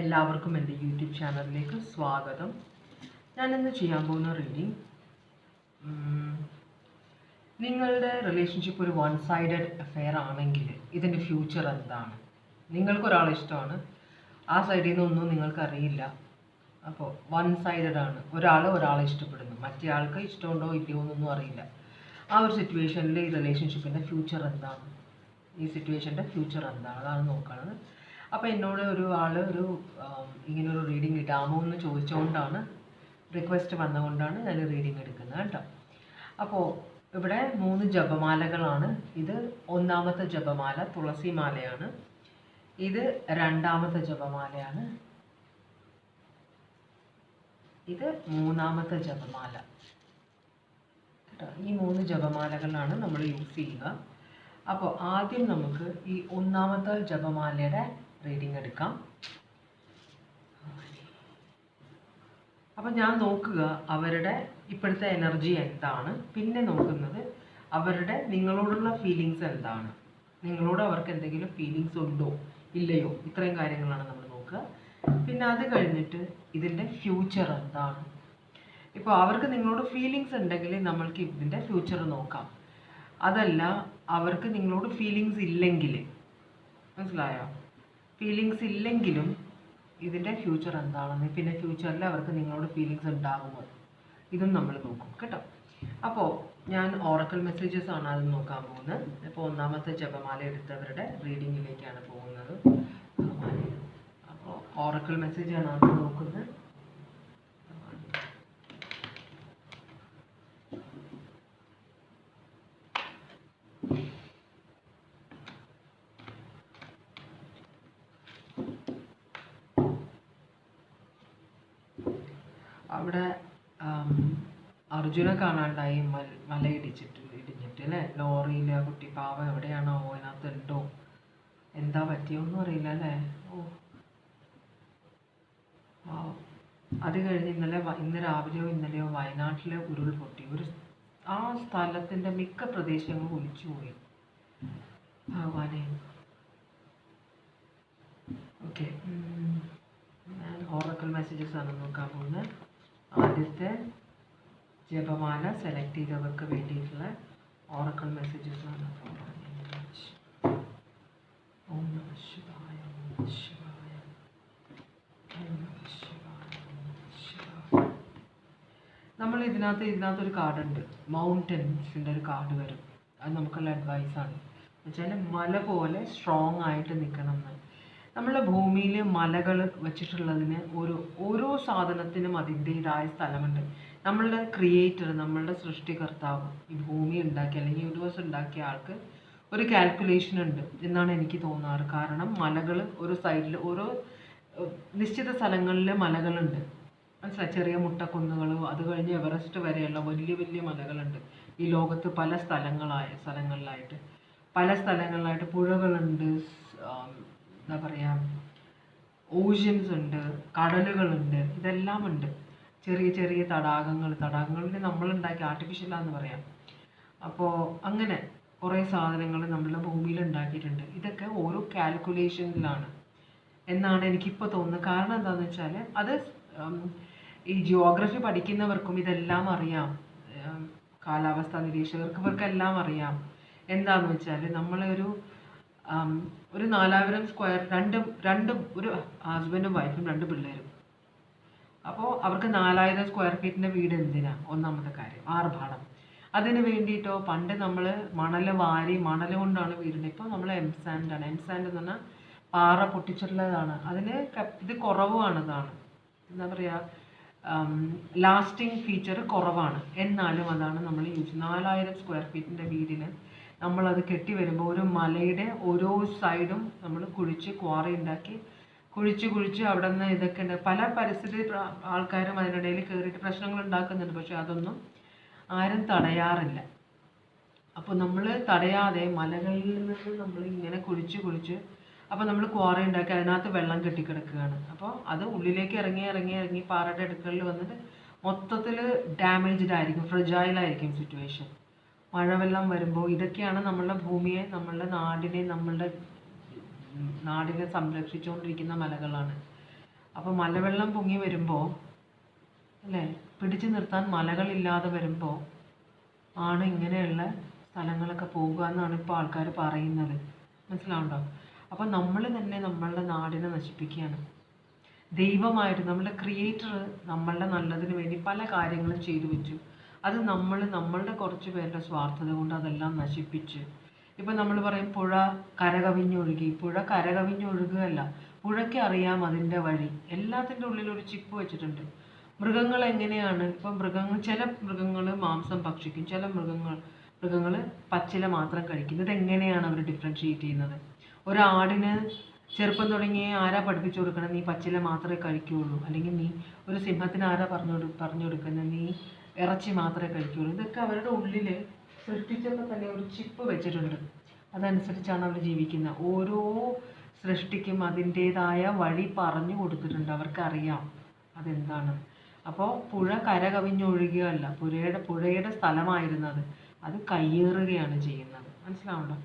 എല്ലാവർക്കും എൻ്റെ യൂട്യൂബ് ചാനലിലേക്ക് സ്വാഗതം. ഞാനിന്ന് ചെയ്യാൻ പോകുന്ന റീഡിങ്, നിങ്ങളുടെ റിലേഷൻഷിപ്പ് ഒരു വൺ സൈഡഡ് അഫെയർ ആണെങ്കിൽ ഇതിൻ്റെ ഫ്യൂച്ചർ എന്താണ്? നിങ്ങൾക്കൊരാളെ ഇഷ്ടമാണ്, ആ സൈഡിൽ നിന്നൊന്നും നിങ്ങൾക്കറിയില്ല. അപ്പോൾ വൺ സൈഡഡ് ആണ്, ഒരാളെ ഇഷ്ടപ്പെടുന്നു, മറ്റേ ആൾക്ക് ഇഷ്ടമുണ്ടോ ഇല്ലയോ എന്നൊന്നും അറിയില്ല. ആ ഒരു സിറ്റുവേഷനിൽ ഈ റിലേഷൻഷിപ്പിൻ്റെ ഫ്യൂച്ചർ എന്താണ്, ഈ സിറ്റുവേഷൻ്റെ ഫ്യൂച്ചർ എന്താണ്, അതാണ് നോക്കുന്നത്. അപ്പോൾ എന്നോട് ഇങ്ങനൊരു റീഡിങ് ഇടാമോ എന്ന് ചോദിച്ചുകൊണ്ടാണ്, റിക്വസ്റ്റ് വന്നുകൊണ്ടാണ് ഞാൻ റീഡിങ് എടുക്കുന്നത് കേട്ടോ. അപ്പോൾ ഇവിടെ 3 ജപമാലകളാണ്. ഇത് 1ാമത്തെ ജപമാല തുളസി മാലയാണ്. ഇത് 2ാമത്തെ ജപമാലയാണ്. ഇത് 3ാമത്തെ ജപമാല കേട്ടോ. ഈ 3 ജപമാലകളാണ് നമ്മൾ യൂസ് ചെയ്യുക. അപ്പോൾ ആദ്യം നമുക്ക് ഈ 1ാമത്തെ ജപമാലയുടെ റീഡിങ് എടുക്കാം. അപ്പോൾ ഞാൻ നോക്കുക അവരുടെ ഇപ്പോഴത്തെ എനർജി എന്താണ്, പിന്നെ നോക്കുന്നത് അവരുടെ നിങ്ങളോടുള്ള ഫീലിങ്സ് എന്താണ്, നിങ്ങളോട് അവർക്ക് എന്തെങ്കിലും ഫീലിങ്സ് ഉണ്ടോ ഇല്ലയോ, ഇത്രയും കാര്യങ്ങളാണ് നമ്മൾ നോക്കുക. പിന്നെ അത് കഴിഞ്ഞിട്ട് ഇതിൻ്റെ ഫ്യൂച്ചർ എന്താണ്. ഇപ്പോൾ അവർക്ക് നിങ്ങളോട് ഫീലിങ്സ് ഉണ്ടെങ്കിൽ നമ്മൾക്ക് ഇതിൻ്റെ ഫ്യൂച്ചർ നോക്കാം. അതല്ല അവർക്ക് നിങ്ങളോട് ഫീലിങ്സ് ഇല്ലെങ്കിൽ, മനസ്സിലായോ, ഫീലിങ്സ് ഇല്ലെങ്കിലും ഇതിൻ്റെ ഫ്യൂച്ചർ എന്താണെന്ന്, പിന്നെ ഫ്യൂച്ചറിൽ അവർക്ക് നിങ്ങളോട് ഫീലിങ്സ് ഉണ്ടാകുമോ, ഇതും നമ്മൾ നോക്കും കേട്ടോ. അപ്പോൾ ഞാൻ ഓറക്കിൾ മെസ്സേജസ് ആണ് അത് നോക്കാൻ പോകുന്നത്. ഇപ്പോൾ 1ാമത്തെ ജപമാല എടുത്തവരുടെ റീഡിങ്ങിലേക്കാണ് പോകുന്നത്. അപ്പോൾ ഓറക്കിൾ മെസ്സേജാണ് അത് നോക്കുന്നത്. അവിടെ അർജുനെ കാണാണ്ടായി, ഇടിഞ്ഞിട്ട് അല്ലേ, ലോറിയിൽ ആ കുട്ടി പാവം എവിടെയാണോ, അതിനകത്ത് ഉണ്ടോ, എന്താ പറ്റിയോന്നും അറിയില്ല അല്ലേ. അത് കഴിഞ്ഞ് ഇന്ന് രാവിലെയോ വയനാട്ടിലെ ഉരുൾപൊട്ടി. ആ സ്ഥലത്തിൻ്റെ മിക്ക പ്രദേശങ്ങളും ഒലിച്ചുപോയി. ഭഗവാനെ. ഓക്കെ, ഞാൻ ഓറക്കിൾ മെസ്സേജസ് ആണ് നോക്കാൻ പോകുന്നത്. ആദ്യത്തെ ജപമാല സെലക്ട് ചെയ്തവർക്ക് വേണ്ടിയിട്ടുള്ള ഓറക്കിൾ മെസ്സേജസ് ആണ്. ഓം നമഃ ശിവായ, ഓം നമഃ ശിവായ, ഓം നമഃ ശിവായ, ഓം നമഃ ശിവായ. നമ്മൾ ഇതിനകത്തൊരു കാർഡുണ്ട്, മൗണ്ടൻസിൻ്റെ ഒരു കാർഡ് വരും. അത് നമുക്കുള്ള അഡ്വൈസാണ്. എന്നുവെച്ചാൽ മല പോലെ സ്ട്രോങ് ആയിട്ട് നിൽക്കണം എന്ന്. നമ്മളുടെ ഭൂമിയിൽ മലകൾ വെച്ചിട്ടുള്ളതിന് ഓരോ സാധനത്തിനും അതിൻ്റേതായ സ്ഥലമുണ്ട്. നമ്മളുടെ ക്രിയേറ്റർ, നമ്മളുടെ സൃഷ്ടികർത്താവ്, ഈ ഭൂമി ഉണ്ടാക്കിയ അല്ലെങ്കിൽ യൂണിവേഴ്സ് ഉണ്ടാക്കിയ ആൾക്ക് ഒരു കാൽക്കുലേഷൻ ഉണ്ട് എന്നാണ് എനിക്ക് തോന്നാറ്. കാരണം മലകൾ ഒരു സൈഡിൽ ഓരോ നിശ്ചിത സ്ഥലങ്ങളിൽ മലകളുണ്ട്, മനസ്സിലായി. ചെറിയ മുട്ടക്കുന്നുകൾ, അത് കഴിഞ്ഞ് എവറസ്റ്റ് വരെയുള്ള വലിയ വലിയ മലകളുണ്ട് ഈ ലോകത്ത്. പല സ്ഥലങ്ങളിലായിട്ട് പുഴകളുണ്ട്, എന്താ പറയുക, ഓഷ്യൻസ് ഉണ്ട്, കടലുകളുണ്ട്, ഇതെല്ലാം ഉണ്ട്. ചെറിയ ചെറിയ തടാകങ്ങളിൽ നമ്മളുണ്ടാക്കി ആർട്ടിഫിഷ്യലാന്ന് പറയാം. അപ്പോൾ അങ്ങനെ കുറേ സാധനങ്ങൾ നമ്മളുടെ ഭൂമിയിൽ ഉണ്ടാക്കിയിട്ടുണ്ട്. ഇതൊക്കെ ഓരോ കാൽക്കുലേഷനിലാണ് എന്നാണ് എനിക്കിപ്പോൾ തോന്നുന്നത്. കാരണം എന്താണെന്ന് വെച്ചാൽ അത് ഈ ജിയോഗ്രഫി പഠിക്കുന്നവർക്കും ഇതെല്ലാം അറിയാം, കാലാവസ്ഥാ നിരീക്ഷകർക്ക് ഇവർക്കെല്ലാം അറിയാം. എന്താണെന്ന് വെച്ചാൽ നമ്മളൊരു 4000 സ്ക്വയർ, ഒരു ഹസ്ബൻഡും വൈഫും 2 പിള്ളേരും. അപ്പോൾ അവർക്ക് 4000 സ്ക്വയർ ഫീറ്റിൻ്റെ വീട് എന്തിനാ? ഒന്നാമത്തെ കാര്യം ആർഭാടം. അതിന് വേണ്ടിയിട്ടോ പണ്ട് നമ്മൾ മണൽ കൊണ്ടാണ് വീടുണ്ട്. ഇപ്പോൾ നമ്മൾ എംസാൻഡ് എന്ന് പറഞ്ഞാൽ പാറ പൊട്ടിച്ചിട്ടുള്ളതാണ്. അതിന് ഇത് കുറവാണതാണ്, എന്താ പറയുക, ലാസ്റ്റിംഗ് ഫീച്ചർ കുറവാണ്. എന്നാലും അതാണ് നമ്മൾ യൂസ് 4000 സ്ക്വയർ ഫീറ്റിൻ്റെ വീടിന് നമ്മളത് കെട്ടി വരുമ്പോൾ ഒരു മലയുടെ ഓരോ സൈഡും നമ്മൾ ക്വാറി ഉണ്ടാക്കി കുഴിച്ച് അവിടെ നിന്ന് ഇതൊക്കെ ഉണ്ട്. പല പരിസ്ഥിതി ആൾക്കാരും അതിനിടയിൽ കയറിയിട്ട് പ്രശ്നങ്ങൾ ഉണ്ടാക്കുന്നുണ്ട്. പക്ഷെ അതൊന്നും ആരും തടയാറില്ല. അപ്പോൾ നമ്മൾ തടയാതെ മലകളിൽ നിന്ന് നമ്മൾ ഇങ്ങനെ കുഴിച്ച് അപ്പോൾ നമ്മൾ ക്വാറി ഉണ്ടാക്കി അതിനകത്ത് വെള്ളം കെട്ടിക്കിടക്കുകയാണ്. അപ്പോൾ അത് ഉള്ളിലേക്ക് ഇറങ്ങി പാറയുടെ അടുക്കളിൽ വന്നിട്ട് മൊത്തത്തിൽ ഡാമേജ്ഡ് ആയിരിക്കും, ഫ്രജൈലായിരിക്കും സിറ്റുവേഷൻ. മഴവെള്ളം വരുമ്പോൾ ഇതൊക്കെയാണ് നമ്മളുടെ ഭൂമിയെ, നമ്മളുടെ നാടിനെ സംരക്ഷിച്ചുകൊണ്ടിരിക്കുന്ന മലകളാണ്. അപ്പോൾ മലവെള്ളം പൊങ്ങി വരുമ്പോൾ അല്ലേ, പിടിച്ചു നിർത്താൻ മലകളില്ലാതെ വരുമ്പോൾ ആണ് ഇങ്ങനെയുള്ള സ്ഥലങ്ങളൊക്കെ പോകുക എന്നാണ് ഇപ്പോൾ ആൾക്കാർ പറയുന്നത്. മനസ്സിലാവുണ്ടോ? അപ്പോൾ നമ്മൾ തന്നെ നമ്മളുടെ നാടിനെ നശിപ്പിക്കുകയാണ്. ദൈവമായിട്ട് നമ്മുടെ ക്രിയേറ്റർ നമ്മളുടെ നല്ലതിന് വേണ്ടി പല കാര്യങ്ങളും ചെയ്തു വെച്ചു. അത് നമ്മളുടെ കുറച്ച് പേരുടെ സ്വാർത്ഥത കൊണ്ട് അതെല്ലാം നശിപ്പിച്ച്, ഇപ്പം നമ്മൾ പറയും പുഴ കരകവിഞ്ഞൊഴുകി. പുഴ കരകവിഞ്ഞൊഴുകുകയല്ല, പുഴയ്ക്ക് അറിയാം അതിൻ്റെ വഴി. എല്ലാത്തിൻ്റെ ഉള്ളിൽ ഒരു ചിപ്പ് വെച്ചിട്ടുണ്ട്. മൃഗങ്ങൾ എങ്ങനെയാണ്, ഇപ്പം ചില മൃഗങ്ങൾ മാംസം ഭക്ഷിക്കും, ചില മൃഗങ്ങൾ പച്ചില മാത്രം കഴിക്കും. ഇതെങ്ങനെയാണ് അവർ ഡിഫറൻഷിയേറ്റ് ചെയ്യുന്നത്? ഒരാടിന് ചെറുപ്പം തുടങ്ങി ആരാ പഠിപ്പിച്ചു കൊടുക്കണം, നീ പച്ചില മാത്രമേ കഴിക്കുകയുള്ളൂ, അല്ലെങ്കിൽ നീ ഒരു സിംഹത്തിന് ആരാ പറഞ്ഞു കൊടുക്കുന്നത്, നീ ഇറച്ചി മാത്രമേ കഴിക്കുകയുള്ളൂ? ഇതൊക്കെ അവരുടെ ഉള്ളിൽ സൃഷ്ടിച്ചപ്പോൾ തന്നെ ഒരു ചിപ്പ് വെച്ചിട്ടുണ്ട്. അതനുസരിച്ചാണ് അവർ ജീവിക്കുന്നത്. ഓരോ സൃഷ്ടിക്കും അതിൻ്റേതായ വഴി പറഞ്ഞു കൊടുത്തിട്ടുണ്ട്, അവർക്കറിയാം അതെന്താണ്. അപ്പോൾ പുഴ കര കവിഞ്ഞൊഴുകുകയല്ല, പുഴയുടെ സ്ഥലമായിരുന്നത് അത് കയ്യേറുകയാണ് ചെയ്യുന്നത്. മനസ്സിലാവുണ്ടോ?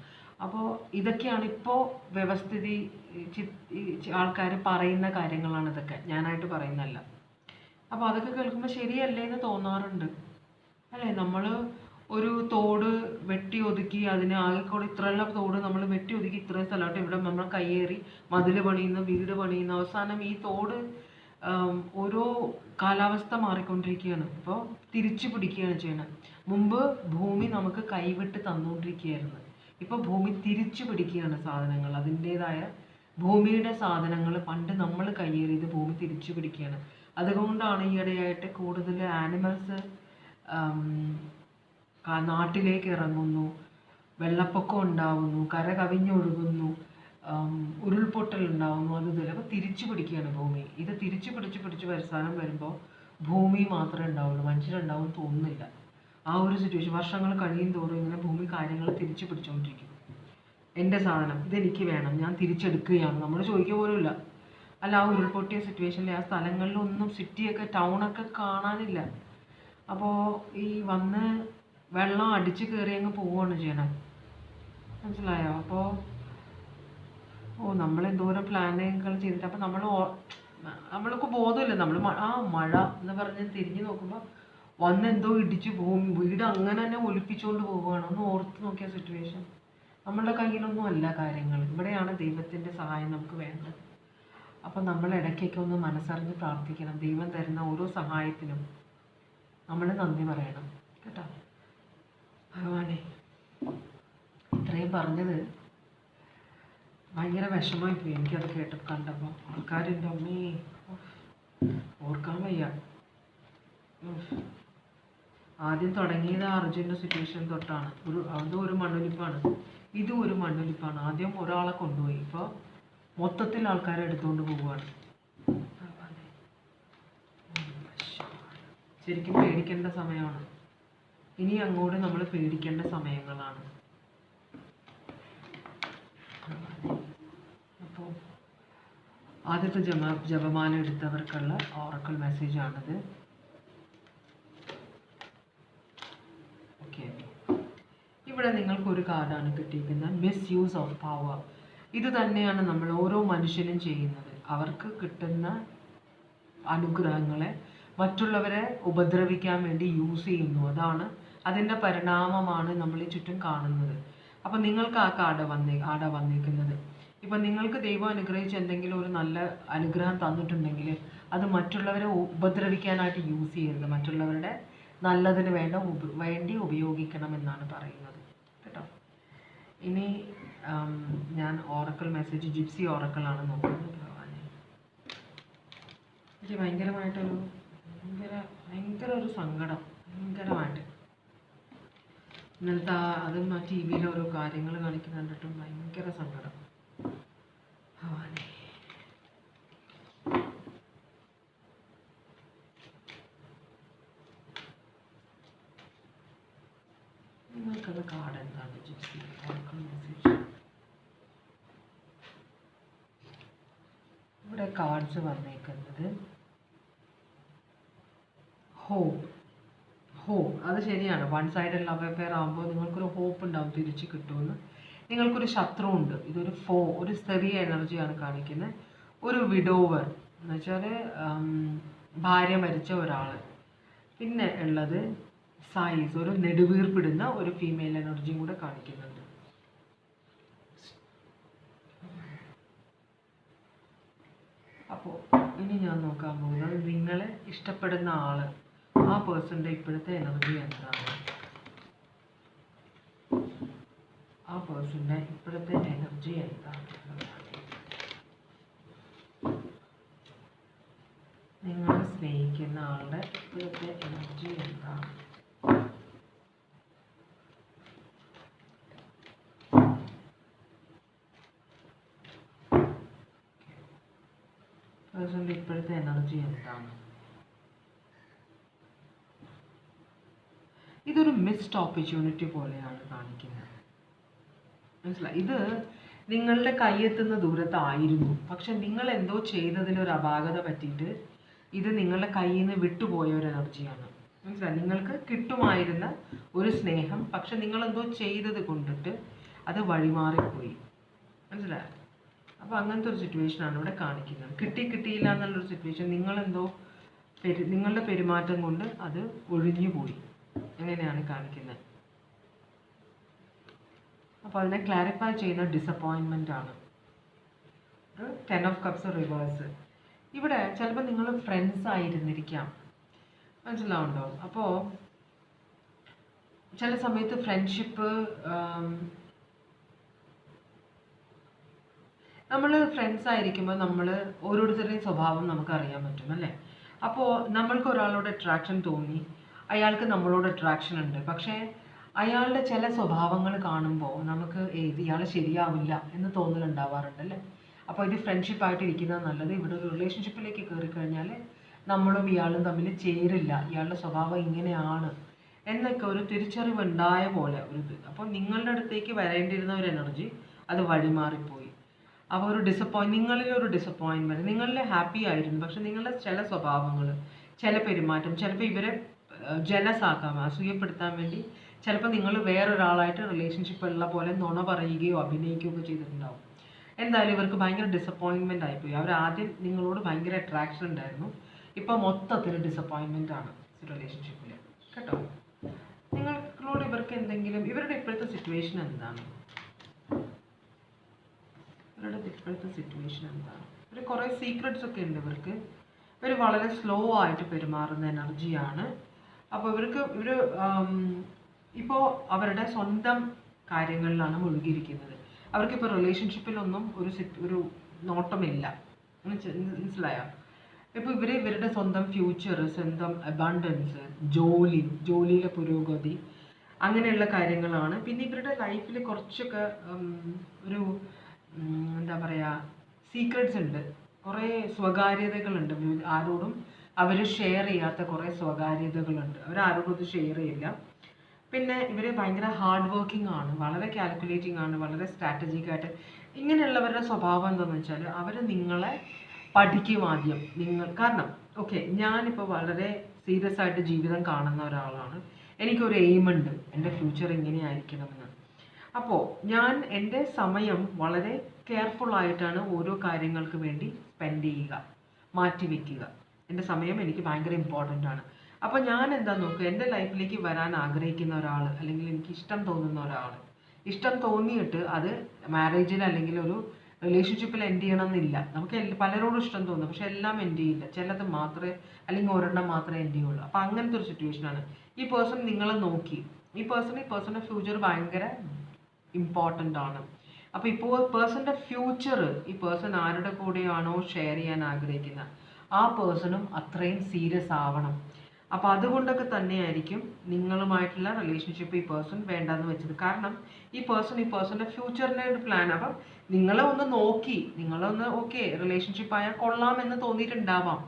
അപ്പോൾ ഇതൊക്കെയാണ് ഇപ്പോൾ വ്യവസ്ഥിതി ആൾക്കാർ പറയുന്ന കാര്യങ്ങളാണ് ഇതൊക്കെ, ഞാനായിട്ട് പറയുന്നതല്ല. അപ്പോൾ അതൊക്കെ കേൾക്കുമ്പോൾ ശരിയല്ലേ എന്ന് തോന്നാറുണ്ട് അല്ലേ? നമ്മൾ ഒരു തോട് വെട്ടി ഒതുക്കി, അതിന് ആകെക്കൂടെ ഇത്രയുള്ള തോട് നമ്മൾ വെട്ടി ഒതുക്കി ഇത്രയും സ്ഥലമായിട്ട് ഇവിടെ നമ്മൾ കയ്യേറി മതിൽ പണിയുന്നു, വീട് പണിയുന്നു. അവസാനം ഈ തോട് ഓരോ കാലാവസ്ഥ മാറിക്കൊണ്ടിരിക്കുകയാണ്. ഇപ്പോൾ തിരിച്ചു പിടിക്കുകയാണ് ചെയ്യണത്. മുമ്പ് ഭൂമി നമുക്ക് കൈവിട്ട് തന്നുകൊണ്ടിരിക്കുകയായിരുന്നു. ഇപ്പോൾ ഭൂമി തിരിച്ചു പിടിക്കുകയാണ് സാധനങ്ങൾ, അതിൻ്റേതായ ഭൂമിയുടെ സാധനങ്ങൾ പണ്ട് നമ്മൾ കയ്യേറിയത് ഭൂമി തിരിച്ചു പിടിക്കുകയാണ്. അതുകൊണ്ടാണ് ഈയിടെയായിട്ട് കൂടുതൽ ആനിമൽസ് നാട്ടിലേക്ക് ഇറങ്ങുന്നു, വെള്ളപ്പൊക്കം ഉണ്ടാവുന്നു, കര കവിഞ്ഞൊഴുകുന്നു, ഉരുൾപൊട്ടൽ ഉണ്ടാവുന്നു. അതുപോലെ അപ്പോൾ തിരിച്ചു പിടിക്കുകയാണ് ഭൂമി. ഇത് തിരിച്ചു പിടിച്ച് അവസാനം വരുമ്പോൾ ഭൂമി മാത്രമേ ഉണ്ടാവുള്ളൂ, മനുഷ്യരുണ്ടാവും തോന്നുന്നില്ല. ആ ഒരു സിറ്റുവേഷൻ വർഷങ്ങൾ കഴിയും തോറും ഇങ്ങനെ ഭൂമി കാര്യങ്ങൾ തിരിച്ചു പിടിച്ചുകൊണ്ടിരിക്കും. എൻ്റെ സാധനം ഇതെനിക്ക് വേണം, ഞാൻ തിരിച്ചെടുക്കുകയാണ്, നമ്മൾ ചോദിക്കുക പോലുമില്ല. അല്ല, ആ ഉരുൾപൊട്ടിയ സിറ്റുവേഷനിൽ ആ സ്ഥലങ്ങളിലൊന്നും സിറ്റിയൊക്കെ ടൗണൊക്കെ കാണാനില്ല. അപ്പോൾ ഈ വന്ന് വെള്ളം അടിച്ച് കയറി അങ്ങ് പോവുകയാണ് ചെയ്യണത്. മനസ്സിലായോ? അപ്പോൾ നമ്മളെന്തോരം പ്ലാനുകൾ ചെയ്തിട്ട്, അപ്പോൾ നമ്മൾക്ക് ബോധമില്ല. മഴ എന്ന് പറഞ്ഞ് തിരിഞ്ഞ് നോക്കുമ്പോൾ വന്നെന്തോ ഇടിച്ച് വീട് അങ്ങനെ തന്നെ ഒലിപ്പിച്ചുകൊണ്ട് പോവുകയാണ്. ഒന്ന് ഓർത്ത് നോക്കിയ സിറ്റുവേഷൻ. നമ്മളുടെ കയ്യിലൊന്നും അല്ല കാര്യങ്ങൾ. ഇവിടെയാണ് ദൈവത്തിൻ്റെ സഹായം നമുക്ക് വേണ്ടത്. അപ്പം നമ്മൾ ഇടയ്ക്കൊക്കെ ഒന്ന് മനസ്സറിഞ്ഞ് പ്രാർത്ഥിക്കണം. ദൈവം തരുന്ന ഓരോ സഹായത്തിനും നമ്മൾ നന്ദി പറയണം കേട്ടോ. ഭഗവാനെ, ഇത്രയും പറഞ്ഞത് ഭയങ്കര വിഷമമായി പോയി എനിക്കത് കണ്ടപ്പോൾ. ആൾക്കാരുടെ അമ്മേ ഓർക്കാൻ വയ്യ. ആദ്യം തുടങ്ങിയത് അർജുൻ്റെ സിറ്റുവേഷൻ തൊട്ടാണ്. അതും ഒരു മണ്ണൊലിപ്പാണ്, ഇതും ഒരു മണ്ണൊലിപ്പാണ്. ആദ്യം ഒരാളെ കൊണ്ടുപോയി, ഇപ്പോൾ മൊത്തത്തിൽ ആൾക്കാരെ എടുത്തുകൊണ്ട് പോവുകയാണ്. ശരിക്കും പേടിക്കേണ്ട സമയമാണ്. ഇനി അങ്ങോട്ട് നമ്മൾ പേടിക്കേണ്ട സമയങ്ങളാണ്. അപ്പോൾ ആദ്യത്തെ ജപമാല എടുത്തവർക്കുള്ള ഓറക്കിൾ മെസ്സേജാണിത്. ഓക്കെ, ഇവിടെ നിങ്ങൾക്കൊരു കാർഡാണ് കിട്ടിയിരിക്കുന്നത്, മിസ് യൂസ് ഓഫ് പവർ. ഇത് തന്നെയാണ് നമ്മൾ ഓരോ മനുഷ്യനും ചെയ്യുന്നത്. അവർക്ക് കിട്ടുന്ന അനുഗ്രഹങ്ങളെ മറ്റുള്ളവരെ ഉപദ്രവിക്കാൻ വേണ്ടി യൂസ് ചെയ്യുന്നു. അതിൻ്റെ പരിണാമമാണ് നമ്മൾ ഈ ചുറ്റും കാണുന്നത്. അപ്പം നിങ്ങൾക്ക് ആ ആടെ വന്നിരിക്കുന്നത്. ഇപ്പം നിങ്ങൾക്ക് ദൈവം അനുഗ്രഹിച്ച് എന്തെങ്കിലും ഒരു നല്ല അനുഗ്രഹം തന്നിട്ടുണ്ടെങ്കിൽ അത് മറ്റുള്ളവരെ ഉപദ്രവിക്കാനായിട്ട് യൂസ് ചെയ്യരുത്. മറ്റുള്ളവരുടെ നല്ലതിന് വേണ്ടി ഉപയോഗിക്കണമെന്നാണ് പറയുന്നത് കേട്ടോ. ഇനി ഞാൻ ഓറക്കിൾ മെസ്സേജ് ജിപ്സി ഓറക്കിളാണ് നോക്കുന്നത്. ഭഗവാനെ, എനിക്ക് ഭയങ്കര ഒരു സങ്കടം, ഭയങ്കരമായിട്ട്. ഇന്നലത്തെ അതും ആ ടി വിയിൽ ഓരോ കാര്യങ്ങൾ കാണിക്കുന്ന കണ്ടിട്ടും ഭയങ്കര സങ്കടം. ഭഗവാനെ, നിങ്ങൾക്കുള്ള കാർഡ് എന്താണ് ജിപ്സി ഓറക്കിൾ മെസ്സേജ്? ഇവിടെ കാർഡ്സ് വന്നേക്കുന്നത് ഹോപ്പ്. അത് ശരിയാണ്. വൺ സൈഡ് ലവ് അഫെയർ ആകുമ്പോൾ നിങ്ങൾക്കൊരു ഹോപ്പ് ഉണ്ടാവും, തിരിച്ച് കിട്ടുമെന്ന്. നിങ്ങൾക്കൊരു ശത്രു ഉണ്ട്. ഇതൊരു ഒരു ചെറിയ എനർജിയാണ് കാണിക്കുന്നത്. ഒരു വിഡോവർ, എന്നുവെച്ചാൽ ഭാര്യ മരിച്ച ഒരാൾ. പിന്നെ ഉള്ളത് സൈസ്, ഒരു നെടുവീർപ്പിടുന്ന ഒരു ഫീമെയിൽ എനർജിയും കൂടെ കാണിക്കുന്നുണ്ട്. അപ്പോൾ ഇനി ഞാൻ നോക്കാൻ പോകുന്നത് നിങ്ങളെ ഇഷ്ടപ്പെടുന്ന ആള്, ആ പേഴ്സൻ്റെ ഇപ്പോഴത്തെ എനർജി എന്താണ്? ആ പേഴ്സൻ്റെ ഇപ്പോഴത്തെ എനർജി എന്താണ്? നിങ്ങൾ സ്നേഹിക്കുന്ന ആളുടെ ഇപ്പോഴത്തെ എനർജി എന്താണ്? പേഴ്സൻ്റെ ഇപ്പോഴത്തെ എനർജി എന്താണ്? ഇതൊരു മിസ്ഡ് ഓപ്പർച്യൂണിറ്റി പോലെയാണ് കാണിക്കുന്നത്. മനസ്സിലായി? ഇത് നിങ്ങളുടെ കൈയെത്തുന്ന ദൂരത്തായിരുന്നു, പക്ഷെ നിങ്ങൾ എന്തോ ചെയ്തതിലൊരു അപാകത പറ്റിയിട്ട് ഇത് നിങ്ങളുടെ കയ്യിൽ നിന്ന് വിട്ടുപോയ ഒരു എനർജിയാണ്. മനസ്സിലായി? നിങ്ങൾക്ക് കിട്ടുമായിരുന്ന ഒരു സ്നേഹം, പക്ഷെ നിങ്ങളെന്തോ ചെയ്തത് കൊണ്ടിട്ട് അത് വഴിമാറിപ്പോയി. മനസ്സിലായോ? അപ്പോൾ അങ്ങനത്തെ ഒരു സിറ്റുവേഷനാണ് ഇവിടെ കാണിക്കുന്നത്. കിട്ടിയില്ല എന്നുള്ളൊരു സിറ്റുവേഷൻ, നിങ്ങളെന്തോ നിങ്ങളുടെ പെരുമാറ്റം കൊണ്ട് അത് ഒഴിഞ്ഞു പോയി, അങ്ങനെയാണ് കാണിക്കുന്നത്. അപ്പോൾ അതിനെ ക്ലാരിഫൈ ചെയ്യുന്ന ഡിസപ്പോയിൻമെൻ്റ് ആണ്. 10 ഓഫ് കപ്സ് റിവേഴ്സ്. ഇവിടെ ചിലപ്പോൾ നിങ്ങൾ ഫ്രണ്ട്സ് ആയിരുന്നിരിക്കാം. മനസ്സിലാവുണ്ടോ? അപ്പോൾ ചില സമയത്ത് ഫ്രണ്ട്ഷിപ്പ്, നമ്മൾ ഫ്രണ്ട്സ് ആയിരിക്കുമ്പോൾ നമ്മൾ ഓരോരുത്തരുടെയും സ്വഭാവം നമുക്ക് അറിയാൻ പറ്റും അല്ലേ? അപ്പോൾ നമ്മൾക്ക് ഒരാളോട് അട്രാക്ഷൻ തോന്നി, അയാൾക്ക് നമ്മളോട് അട്രാക്ഷൻ ഉണ്ട്, പക്ഷേ അയാളുടെ ചില സ്വഭാവങ്ങൾ കാണുമ്പോൾ നമുക്ക് ഇയാൾ ശരിയാവില്ല എന്ന് തോന്നലുണ്ടാവാറുണ്ട് അല്ലേ? അപ്പോൾ ഇത് ഫ്രണ്ട്ഷിപ്പായിട്ട് ഇരിക്കുന്നത് നല്ലത്. ഇവിടെ ഒരു റിലേഷൻഷിപ്പിലേക്ക് കയറി കഴിഞ്ഞാൽ നമ്മളും ഇയാളും തമ്മിൽ ചേരില്ല, ഇയാളുടെ സ്വഭാവം ഇങ്ങനെയാണ് എന്നൊക്കെ ഒരു തിരിച്ചറിവ് ഉണ്ടായ പോലെ ഒരു ഇത്. അപ്പോൾ നിങ്ങളുടെ അടുത്തേക്ക് വരേണ്ടിയിരുന്ന ഒരു എനർജി അത് വഴിമാറിപ്പോയി. അപ്പോൾ ഒരു നിങ്ങളിലൊരു ഡിസപ്പോയിൻമെൻറ്റ്, നിങ്ങളിൽ ഹാപ്പി ആയിരുന്നു, പക്ഷെ നിങ്ങളുടെ ചില സ്വഭാവങ്ങൾ, ചില പെരുമാറ്റം, ചിലപ്പോൾ ഇവരെ ജലസ് ആക്കാം, അസൂയപ്പെടുത്താൻ വേണ്ടി ചിലപ്പോൾ നിങ്ങൾ വേറൊരാളായിട്ട് റിലേഷൻഷിപ്പ് ഉള്ള പോലെ നുണ പറയുകയോ അഭിനയിക്കുകയോ ഒക്കെ ചെയ്തിട്ടുണ്ടാവും. എന്തായാലും ഇവർക്ക് ഭയങ്കര ഡിസപ്പോയിൻമെൻ്റ് ആയിപ്പോയി. അവർ ആദ്യം നിങ്ങളോട് ഭയങ്കര അട്രാക്ഷൻ ഉണ്ടായിരുന്നു, ഇപ്പോൾ മൊത്തത്തിൽ ഡിസപ്പോയിൻമെൻ്റ് ആണ് റിലേഷൻഷിപ്പിൽ കേട്ടോ. നിങ്ങളോട് ഇവർക്ക് എന്തെങ്കിലും, ഇവരുടെ ഇപ്പോഴത്തെ സിറ്റുവേഷൻ എന്താണ്? ഇപ്പോഴത്തെ സിറ്റുവേഷൻ എന്താണ്? ഒരു കുറേ സീക്രട്സ് ഒക്കെ ഉണ്ട് ഇവർക്ക്. ഇവർ വളരെ സ്ലോ ആയിട്ട് പെരുമാറുന്ന എനർജിയാണ്. അപ്പോൾ ഇവർ ഇപ്പോൾ അവരുടെ സ്വന്തം കാര്യങ്ങളിലാണ് മുഴുകിയിരിക്കുന്നത്. അവർക്കിപ്പോൾ റിലേഷൻഷിപ്പിലൊന്നും ഒരു നോട്ടമില്ല. മനസ്സിലായോ? ഇപ്പോൾ ഇവരുടെ സ്വന്തം ഫ്യൂച്ചർ, സ്വന്തം അബണ്ടൻസ്, ജോലിയിലെ പുരോഗതി, അങ്ങനെയുള്ള കാര്യങ്ങളാണ്. പിന്നെ ഇവരുടെ ലൈഫിൽ കുറച്ചൊക്കെ ഒരു എന്താ പറയുക, സീക്രട്സ് ഉണ്ട്, കുറേ സ്വകാര്യതകളുണ്ട്. ആരോടും അവർ ഷെയർ ചെയ്യാത്ത കുറേ സ്വകാര്യതകളുണ്ട്. അവരാരോടും ഇത് ഷെയർ ചെയ്യില്ല. പിന്നെ ഇവർ ഭയങ്കര ഹാർഡ് വർക്കിംഗ് ആണ്, വളരെ കാൽക്കുലേറ്റിംഗ് ആണ്, വളരെ സ്ട്രാറ്റജിക് ആയിട്ട്. ഇങ്ങനെയുള്ളവരുടെ സ്വഭാവം എന്താണെന്ന് വെച്ചാൽ അവർ നിങ്ങളെ പഠിക്കും ആദ്യം. കാരണം ഞാനിപ്പോൾ വളരെ സീരിയസ് ആയിട്ട് ജീവിതം കാണുന്ന ഒരാളാണ്. എനിക്കൊരു എയിമുണ്ട്, എൻ്റെ ഫ്യൂച്ചർ ഇങ്ങനെയായിരിക്കണമെന്ന്. അപ്പോൾ ഞാൻ എൻ്റെ സമയം വളരെ കെയർഫുള്ളായിട്ടാണ് ഓരോ കാര്യങ്ങൾക്ക് വേണ്ടി സ്പെൻഡ് ചെയ്യുക, മാറ്റിവെക്കുക. എൻ്റെ സമയം എനിക്ക് ഭയങ്കര ഇമ്പോർട്ടൻ്റ് ആണ്. അപ്പോൾ ഞാൻ എന്താ നോക്കുക, എൻ്റെ ലൈഫിലേക്ക് വരാൻ ആഗ്രഹിക്കുന്ന ഒരാൾ, അല്ലെങ്കിൽ എനിക്ക് ഇഷ്ടം തോന്നുന്ന ഒരാൾ, ഇഷ്ടം തോന്നിയിട്ട് അത് മാരേജിൽ അല്ലെങ്കിൽ ഒരു റിലേഷൻഷിപ്പിൽ എൻഡ് ചെയ്യണമെന്നില്ല. നമുക്ക് പലരോടും ഇഷ്ടം തോന്നും, പക്ഷെ എല്ലാം എൻഡ് ചെയ്യില്ല. ചിലത് മാത്രമേ, അല്ലെങ്കിൽ ഒരെണ്ണം മാത്രമേ എൻഡ് ചെയ്യുള്ളൂ. അപ്പോൾ അങ്ങനത്തെ ഒരു സിറ്റുവേഷനാണ്. ഈ പേഴ്സൺ നിങ്ങളെ നോക്കി, ഈ പേഴ്സൻ്റെ ഫ്യൂച്ചർ ഭയങ്കര ഇമ്പോർട്ടൻ്റ് ആണ്. അപ്പോൾ ഇപ്പോൾ പേഴ്സൻ്റെ ഫ്യൂച്ചർ, ഈ പേഴ്സൺ ആരുടെ കൂടെയാണോ ഷെയർ ചെയ്യാൻ ആഗ്രഹിക്കുന്നത് ആ പേഴ്സണും അത്രയും സീരിയസ് ആവണം. അപ്പോൾ അതുകൊണ്ടൊക്കെ തന്നെയായിരിക്കും നിങ്ങളുമായിട്ടുള്ള റിലേഷൻഷിപ്പ് ഈ പേഴ്സൺ വേണ്ടെന്ന് വെച്ചത്. കാരണം ഈ പേഴ്സൻ്റെ ഫ്യൂച്ചറിൻ്റെ ഒരു പ്ലാൻ. അപ്പം നിങ്ങളെ ഒന്ന് നോക്കി, നിങ്ങളൊന്ന് റിലേഷൻഷിപ്പ് ആയാൽ കൊള്ളാമെന്ന് തോന്നിയിട്ടുണ്ടാവാം,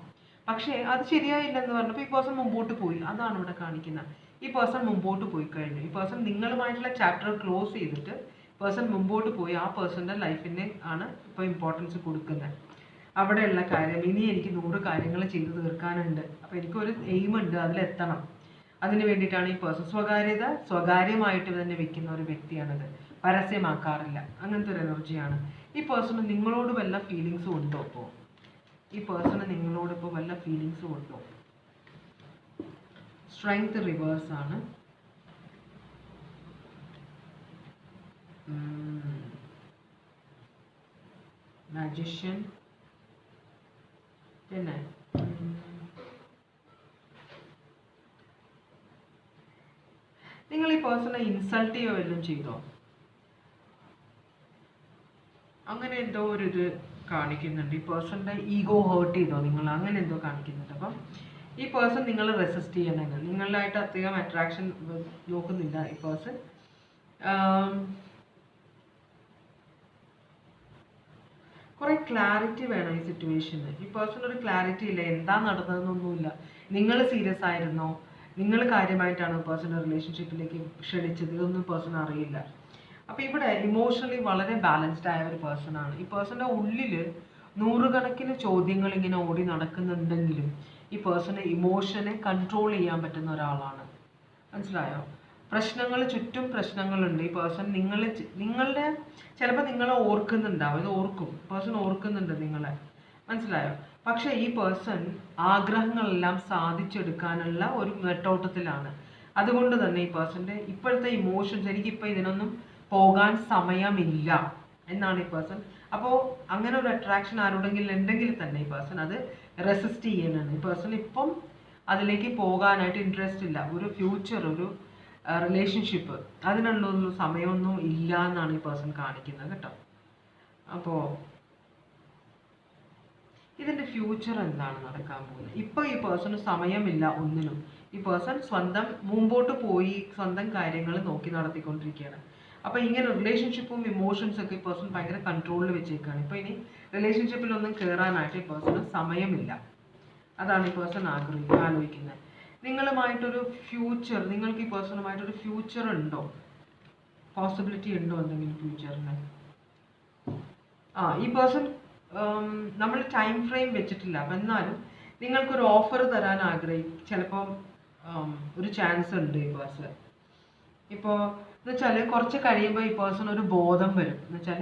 പക്ഷേ അത് ശരിയായില്ലെന്ന് പറഞ്ഞപ്പോൾ ഈ പേഴ്സൺ മുമ്പോട്ട് പോയി. അതാണ് ഇവിടെ കാണിക്കുന്നത്. ഈ പേഴ്സൺ മുമ്പോട്ട് പോയി കഴിഞ്ഞു. ഈ പേഴ്സൺ നിങ്ങളുമായിട്ടുള്ള ചാപ്റ്റർ ക്ലോസ് ചെയ്തിട്ട് പേഴ്സൺ മുമ്പോട്ട് പോയി ആ പേഴ്സൻ്റെ ലൈഫിന് ആണ് ഇപ്പോൾ ഇമ്പോർട്ടൻസ് കൊടുക്കുന്നത്. അവിടെയുള്ള കാര്യം, ഇനി എനിക്ക് 100 കാര്യങ്ങൾ ചെയ്തു തീർക്കാനുണ്ട്, അപ്പോൾ എനിക്കൊരു എയിമുണ്ട്, അതിലെത്തണം. അതിന് വേണ്ടിയിട്ടാണ് ഈ പേഴ്സൺ സ്വകാര്യമായിട്ട് തന്നെ വെക്കുന്ന ഒരു വ്യക്തിയാണത്, പരസ്യമാക്കാറില്ല. അങ്ങനത്തെ ഒരു എനർജിയാണ്. ഈ പേഴ്സണ് നിങ്ങളോട് വല്ല ഫീലിങ്സും ഉണ്ടോ? ഇപ്പോൾ ഈ പേഴ്സണ് നിങ്ങളോട് ഇപ്പോൾ വല്ല ഫീലിങ്സും ഉണ്ടോ? സ്ട്രെങ്ത് റിവേഴ്സ് ആണ്. മാജിഷ്യൻ. പിന്നെ നിങ്ങൾ ഈ പേഴ്സണെ ഇൻസൾട്ട് ചെയ്യോ വല്ലതും ചെയ്തോ? അങ്ങനെ എന്തോ ഒരു ഇത് കാണിക്കുന്നുണ്ട്. ഈ പേഴ്സണിൻ്റെ ഈഗോ ഹേർട്ട് ചെയ്തോ നിങ്ങൾ? അങ്ങനെ എന്തോ കാണിക്കുന്നുണ്ട്. അപ്പം ഈ പേഴ്സൺ നിങ്ങൾ റെസിസ്റ്റ് ചെയ്യണമെന്ന്, നിങ്ങളായിട്ട് അധികം അട്രാക്ഷൻ നോക്കുന്നില്ല ഈ പേഴ്സൺ. കുറെ ക്ലാരിറ്റി വേണം ഈ സിറ്റുവേഷന്. ഈ പേഴ്സൺ ഒരു ക്ലാരിറ്റി ഇല്ല, എന്താ നടന്നതെന്നൊന്നുമില്ല. നിങ്ങൾ സീരിയസ് ആയിരുന്നോ, നിങ്ങൾ കാര്യമായിട്ടാണ് പേഴ്സണൽ റിലേഷൻഷിപ്പിലേക്ക് ക്ഷണിച്ചത്, ഇതൊന്നും പേഴ്സൺ അറിയില്ല. അപ്പോൾ ഇവിടെ ഇമോഷണലി വളരെ ബാലൻസ്ഡ് ആയ ഒരു പേഴ്സൺ ആണ്. ഈ പേഴ്സണിൻ്റെ ഉള്ളിൽ നൂറുകണക്കിന് ചോദ്യങ്ങൾ ഇങ്ങനെ ഓടി നടക്കുന്നുണ്ടെങ്കിലും ഈ പേഴ്സണ് ഇമോഷനെ കൺട്രോൾ ചെയ്യാൻ പറ്റുന്ന ഒരാളാണ്. മനസ്സിലായോ? പ്രശ്നങ്ങൾ, ചുറ്റും പ്രശ്നങ്ങളുണ്ട്. ഈ പേഴ്സൺ നിങ്ങളുടെ ചിലപ്പോൾ നിങ്ങളെ ഓർക്കുന്നുണ്ടാവും, ഇത് ഓർക്കും, പേഴ്സൺ ഓർക്കുന്നുണ്ട് നിങ്ങളെ. മനസ്സിലായോ? പക്ഷെ ഈ പേഴ്സൺ ആഗ്രഹങ്ങളെല്ലാം സാധിച്ചെടുക്കാനുള്ള ഒരു നെട്ടോട്ടത്തിലാണ്. അതുകൊണ്ട് തന്നെ ഈ പേഴ്സൻ്റെ ഇപ്പോഴത്തെ ഇമോഷൻസ്, എനിക്കിപ്പോൾ ഇതിനൊന്നും പോകാൻ സമയമില്ല എന്നാണ് ഈ പേഴ്സൺ. അപ്പോൾ അങ്ങനെ ഒരു അട്രാക്ഷൻ ആരോടെങ്കിലും ഉണ്ടെങ്കിൽ തന്നെ ഈ പേഴ്സൺ അത് റെസിസ്റ്റ് ചെയ്യാനാണ്. ഈ പേഴ്സൺ ഇപ്പം അതിലേക്ക് പോകാനായിട്ട് ഇൻട്രസ്റ്റ് ഇല്ല. ഒരു ഫ്യൂച്ചർ, ഒരു റിലേഷൻഷിപ്പ്, അതിനുള്ളൊരു സമയമൊന്നും ഇല്ല എന്നാണ് ഈ പേഴ്സൺ കാണിക്കുന്നത് കേട്ടോ. അപ്പോൾ ഇതിൻ്റെ ഫ്യൂച്ചർ എന്താണ് നടക്കാൻ പോകുന്നത്? ഇപ്പോൾ ഈ പേഴ്സണ് സമയമില്ല ഒന്നിനും. ഈ പേഴ്സൺ സ്വന്തം മുമ്പോട്ട് പോയി സ്വന്തം കാര്യങ്ങൾ നോക്കി നടത്തിക്കൊണ്ടിരിക്കുകയാണ്. അപ്പോൾ ഇങ്ങനെ റിലേഷൻഷിപ്പും ഇമോഷൻസ് ഒക്കെ ഈ പേഴ്സൺ ഭയങ്കര കൺട്രോളിൽ വെച്ചേക്കാണ്. ഇപ്പോൾ ഇനി റിലേഷൻഷിപ്പിലൊന്നും കയറാനായിട്ട് ഈ പേഴ്സണ് സമയമില്ല. അതാണ് ഈ പേഴ്സൺ ആലോചിക്കുന്നത്. നിങ്ങളുമായിട്ടൊരു ഫ്യൂച്ചർ, നിങ്ങൾക്ക് ഈ പേഴ്സണുമായിട്ടൊരു ഫ്യൂച്ചർ ഉണ്ടോ? പോസിബിലിറ്റി ഉണ്ടോ എന്തെങ്കിലും ഫ്യൂച്ചറിന്? ഈ പേഴ്സൺ നമ്മൾ ടൈം ഫ്രെയിം വെച്ചിട്ടില്ല. അപ്പം എന്നാലും നിങ്ങൾക്കൊരു ഓഫർ തരാൻ ചിലപ്പോൾ ഒരു ചാൻസ് ഉണ്ട് ഈ പേഴ്സൺ. ഇപ്പോൾ എന്ന് വെച്ചാൽ കുറച്ച് കഴിയുമ്പോൾ ഈ പേഴ്സൺ ഒരു ബോധം വരും. എന്ന് വെച്ചാൽ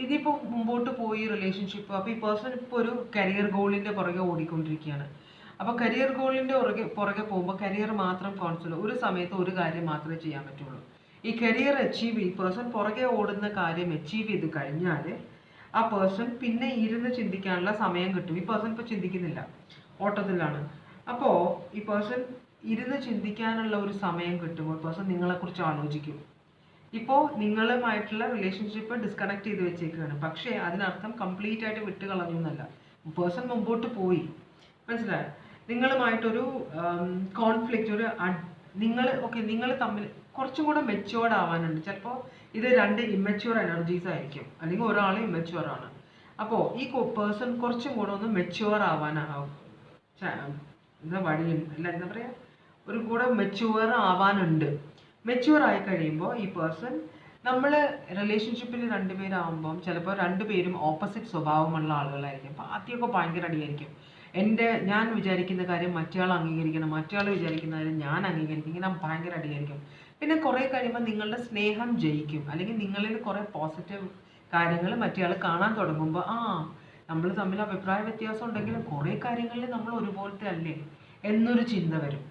ഇതിപ്പോൾ മുമ്പോട്ട് പോയി റിലേഷൻഷിപ്പ്, അപ്പോൾ ഈ പേഴ്സൺ ഇപ്പോൾ ഒരു കരിയർ ഗോളിൻ്റെ പുറകെ ഓടിക്കൊണ്ടിരിക്കുകയാണ്. അപ്പോൾ കരിയർ ഗോളിൻ്റെ പുറകെ പോകുമ്പോൾ കരിയർ മാത്രം കോൺസെൻട്രേറ്റ്, ഒരു സമയത്ത് ഒരു കാര്യം മാത്രമേ ചെയ്യാൻ പറ്റുള്ളൂ. ഈ കരിയർ അച്ചീവ് ഈ പേഴ്സൺ പുറകെ ഓടുന്ന കാര്യം അച്ചീവ് ചെയ്ത് കഴിഞ്ഞാൽ ആ പേഴ്സൺ പിന്നെ ഇരുന്ന് ചിന്തിക്കാനുള്ള സമയം കിട്ടും. ഈ പേഴ്സൺ ഇപ്പോൾ ചിന്തിക്കുന്നില്ല, ഓട്ടത്തിലാണ്. അപ്പോൾ ഈ പേഴ്സൺ ഇരുന്ന് ചിന്തിക്കാനുള്ള ഒരു സമയം കിട്ടുമ്പോൾ പേഴ്സൺ നിങ്ങളെക്കുറിച്ച് ആലോചിക്കും. ഇപ്പോൾ നിങ്ങളുമായിട്ടുള്ള റിലേഷൻഷിപ്പ് ഡിസ്കണക്ട് ചെയ്ത് വെച്ചേക്കുകയാണ്. പക്ഷേ അതിനർത്ഥം കംപ്ലീറ്റ് ആയിട്ട് വിട്ട് കളഞ്ഞു എന്നല്ല. പേഴ്സൺ മുമ്പോട്ട് പോയി. മനസ്സിലായോ? നിങ്ങളുമായിട്ടൊരു കോൺഫ്ലിക്റ്റ്, നിങ്ങൾ തമ്മിൽ കുറച്ചും കൂടെ മെച്യൂർഡ് ആവാനുണ്ട്. ചിലപ്പോൾ ഇത് രണ്ട് ഇമ്മച്യൂർ എനർജീസ് ആയിരിക്കും, അല്ലെങ്കിൽ ഒരാൾ ഇമ്മച്യൂർ ആണ്. അപ്പോൾ ഈ പേഴ്സൺ കുറച്ചും കൂടെ ഒന്ന് മെച്യൂർ ആവാനാവും വഴിയുണ്ട്. അല്ല, എന്താ പറയുക, ഒരു കൂടെ മെച്യൂർ ആവാനുണ്ട്. മെച്യൂർ ആയി കഴിയുമ്പോൾ ഈ പേഴ്സൺ, നമ്മൾ റിലേഷൻഷിപ്പിൽ രണ്ടുപേരാകുമ്പം ചിലപ്പോൾ രണ്ടുപേരും ഓപ്പോസിറ്റ് സ്വഭാവമുള്ള ആളുകളായിരിക്കും. അപ്പോൾ ആദ്യമൊക്കെ ഭയങ്കര അടിയായിരിക്കും. ഞാൻ വിചാരിക്കുന്ന കാര്യം മറ്റയാൾ അംഗീകരിക്കണം, മറ്റയാൾ വിചാരിക്കുന്ന കാര്യം ഞാൻ അംഗീകരിക്കും. ഇങ്ങനെ ഭയങ്കര അടിയായിരിക്കും. പിന്നെ കുറേ കഴിയുമ്പോൾ നിങ്ങളുടെ സ്നേഹം ജയിക്കും, അല്ലെങ്കിൽ നിങ്ങളിൽ കുറേ പോസിറ്റീവ് കാര്യങ്ങൾ മറ്റയാൾ കാണാൻ തുടങ്ങുമ്പോൾ നമ്മൾ തമ്മിൽ അഭിപ്രായ വ്യത്യാസം ഉണ്ടെങ്കിലും കുറേ കാര്യങ്ങളിൽ നമ്മൾ ഒരുപോലത്തെ അല്ലേ എന്നൊരു ചിന്ത വരും.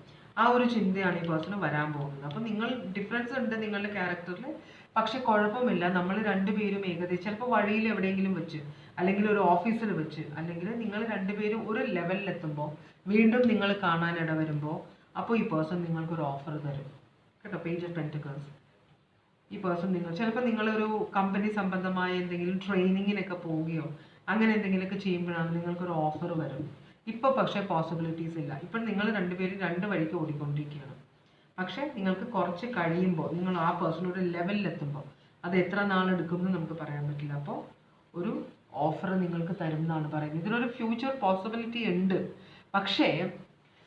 ആ ഒരു ചിന്തയാണ് ഈ പേഴ്സണ് വരാൻ പോകുന്നത്. അപ്പോൾ നിങ്ങൾ ഡിഫറൻസ് ഉണ്ട് നിങ്ങളുടെ ക്യാരക്ടറിൽ, പക്ഷെ കുഴപ്പമില്ല. നമ്മൾ രണ്ടുപേരും ഏകദേശം ചിലപ്പോൾ വഴിയിൽ എവിടെയെങ്കിലും വെച്ച്, അല്ലെങ്കിൽ ഒരു ഓഫീസിൽ വെച്ച്, അല്ലെങ്കിൽ നിങ്ങൾ രണ്ടുപേരും ഒരു ലെവലിലെത്തുമ്പോൾ വീണ്ടും നിങ്ങൾ കാണാനിട വരുമ്പോൾ അപ്പോൾ ഈ പേഴ്സൺ നിങ്ങൾക്കൊരു ഓഫർ തരും കേട്ടോ. Page of pentacles. ഈ പേഴ്സൺ ചിലപ്പോൾ നിങ്ങളൊരു കമ്പനി സംബന്ധമായ എന്തെങ്കിലും ട്രെയിനിങ്ങിനൊക്കെ പോവുകയോ അങ്ങനെ എന്തെങ്കിലുമൊക്കെ ചെയ്യുമ്പോഴാണ് നിങ്ങൾക്കൊരു ഓഫർ വരും. ഇപ്പോൾ പക്ഷേ പോസിബിലിറ്റീസ് ഇല്ല. ഇപ്പം നിങ്ങൾ രണ്ടുപേരും രണ്ട് വഴിക്ക് ഓടിക്കൊണ്ടിരിക്കുകയാണ്. പക്ഷേ നിങ്ങൾക്ക് കുറച്ച് കഴിയുമ്പോൾ, നിങ്ങൾ ആ പേഴ്സണോട് ലെവലിലെത്തുമ്പോൾ, അത് എത്ര നാളെടുക്കുമെന്ന് നമുക്ക് പറയാൻ പറ്റില്ല. അപ്പോൾ ഒരു ഓഫർ നിങ്ങൾക്ക് തരും എന്നാണ് പറയുന്നത്. ഇതിനൊരു ഫ്യൂച്ചർ പോസിബിലിറ്റി ഉണ്ട്. പക്ഷേ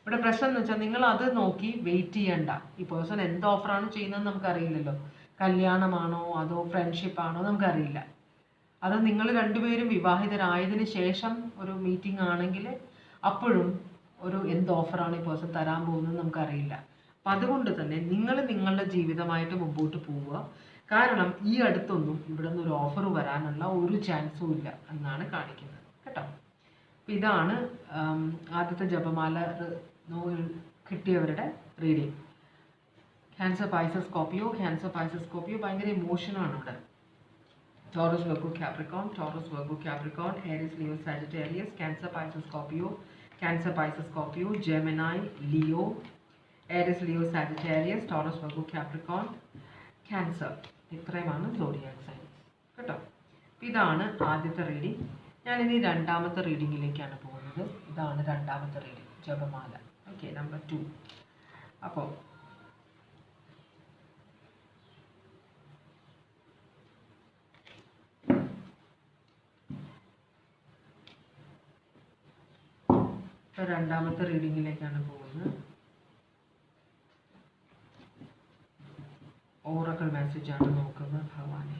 ഇവിടെ പ്രശ്നം എന്ന് വെച്ചാൽ നിങ്ങൾ അത് നോക്കി വെയിറ്റ് ചെയ്യണ്ട. ഈ പേഴ്സൺ എന്ത് ഓഫറാണ് ചെയ്യുന്നതെന്ന് നമുക്കറിയില്ലല്ലോ. കല്യാണമാണോ അതോ ഫ്രണ്ട്ഷിപ്പാണോ നമുക്കറിയില്ല. അത് നിങ്ങൾ രണ്ടുപേരും വിവാഹിതരായതിനു ശേഷം ഒരു മീറ്റിംഗ് ആണെങ്കിൽ അപ്പോഴും ഒരു എന്ത് ഓഫറാണ് ഈ പേഴ്സൺ തരാൻ പോകുന്നത് നമുക്കറിയില്ല. അപ്പം അതുകൊണ്ട് തന്നെ നിങ്ങൾ നിങ്ങളുടെ ജീവിതമായിട്ട് മുമ്പോട്ട് പോവുക. കാരണം ഈ അടുത്തൊന്നും ഇവിടെ നിന്ന് ഒരു ഓഫർ വരാനുള്ള ഒരു ചാൻസും ഇല്ല എന്നാണ് കാണിക്കുന്നത് കേട്ടോ. ഇതാണ് ആദ്യത്തെ ജപമാല കിട്ടിയവരുടെ reading. Cancer Pisces Scorpio, Cancer Pisces Scorpio ഭയങ്കര ഇമോഷനാണ് ഇവിടെ. Taurus, Virgo, Capricorn, Taurus, Virgo, Capricorn, Aries, Leo, Sagittarius, Cancer, Pisces, Scorpio, Cancer, Pisces, Scorpio, Gemini, Leo, Aries, Leo, Sagittarius, Taurus, Virgo, Capricorn, Cancer. ഇത്രയുമാണ് zodiac signs കേട്ടോ. ഇതാണ് ആദ്യത്തെ reading. ഞാനിനി രണ്ടാമത്തെ റീഡിങ്ങിലേക്കാണ് പോകുന്നത്. ഇതാണ് രണ്ടാമത്തെ റീഡിങ്, ജപമാല. Okay, number 2. അപ്പോൾ രണ്ടാമത്തെ റീഡിങ്ങിലേക്കാണ് പോകുന്നത്. ഓറക്കിൾ മെസ്സേജാണ് നോക്കുന്നത്. ഭഗവാനെ,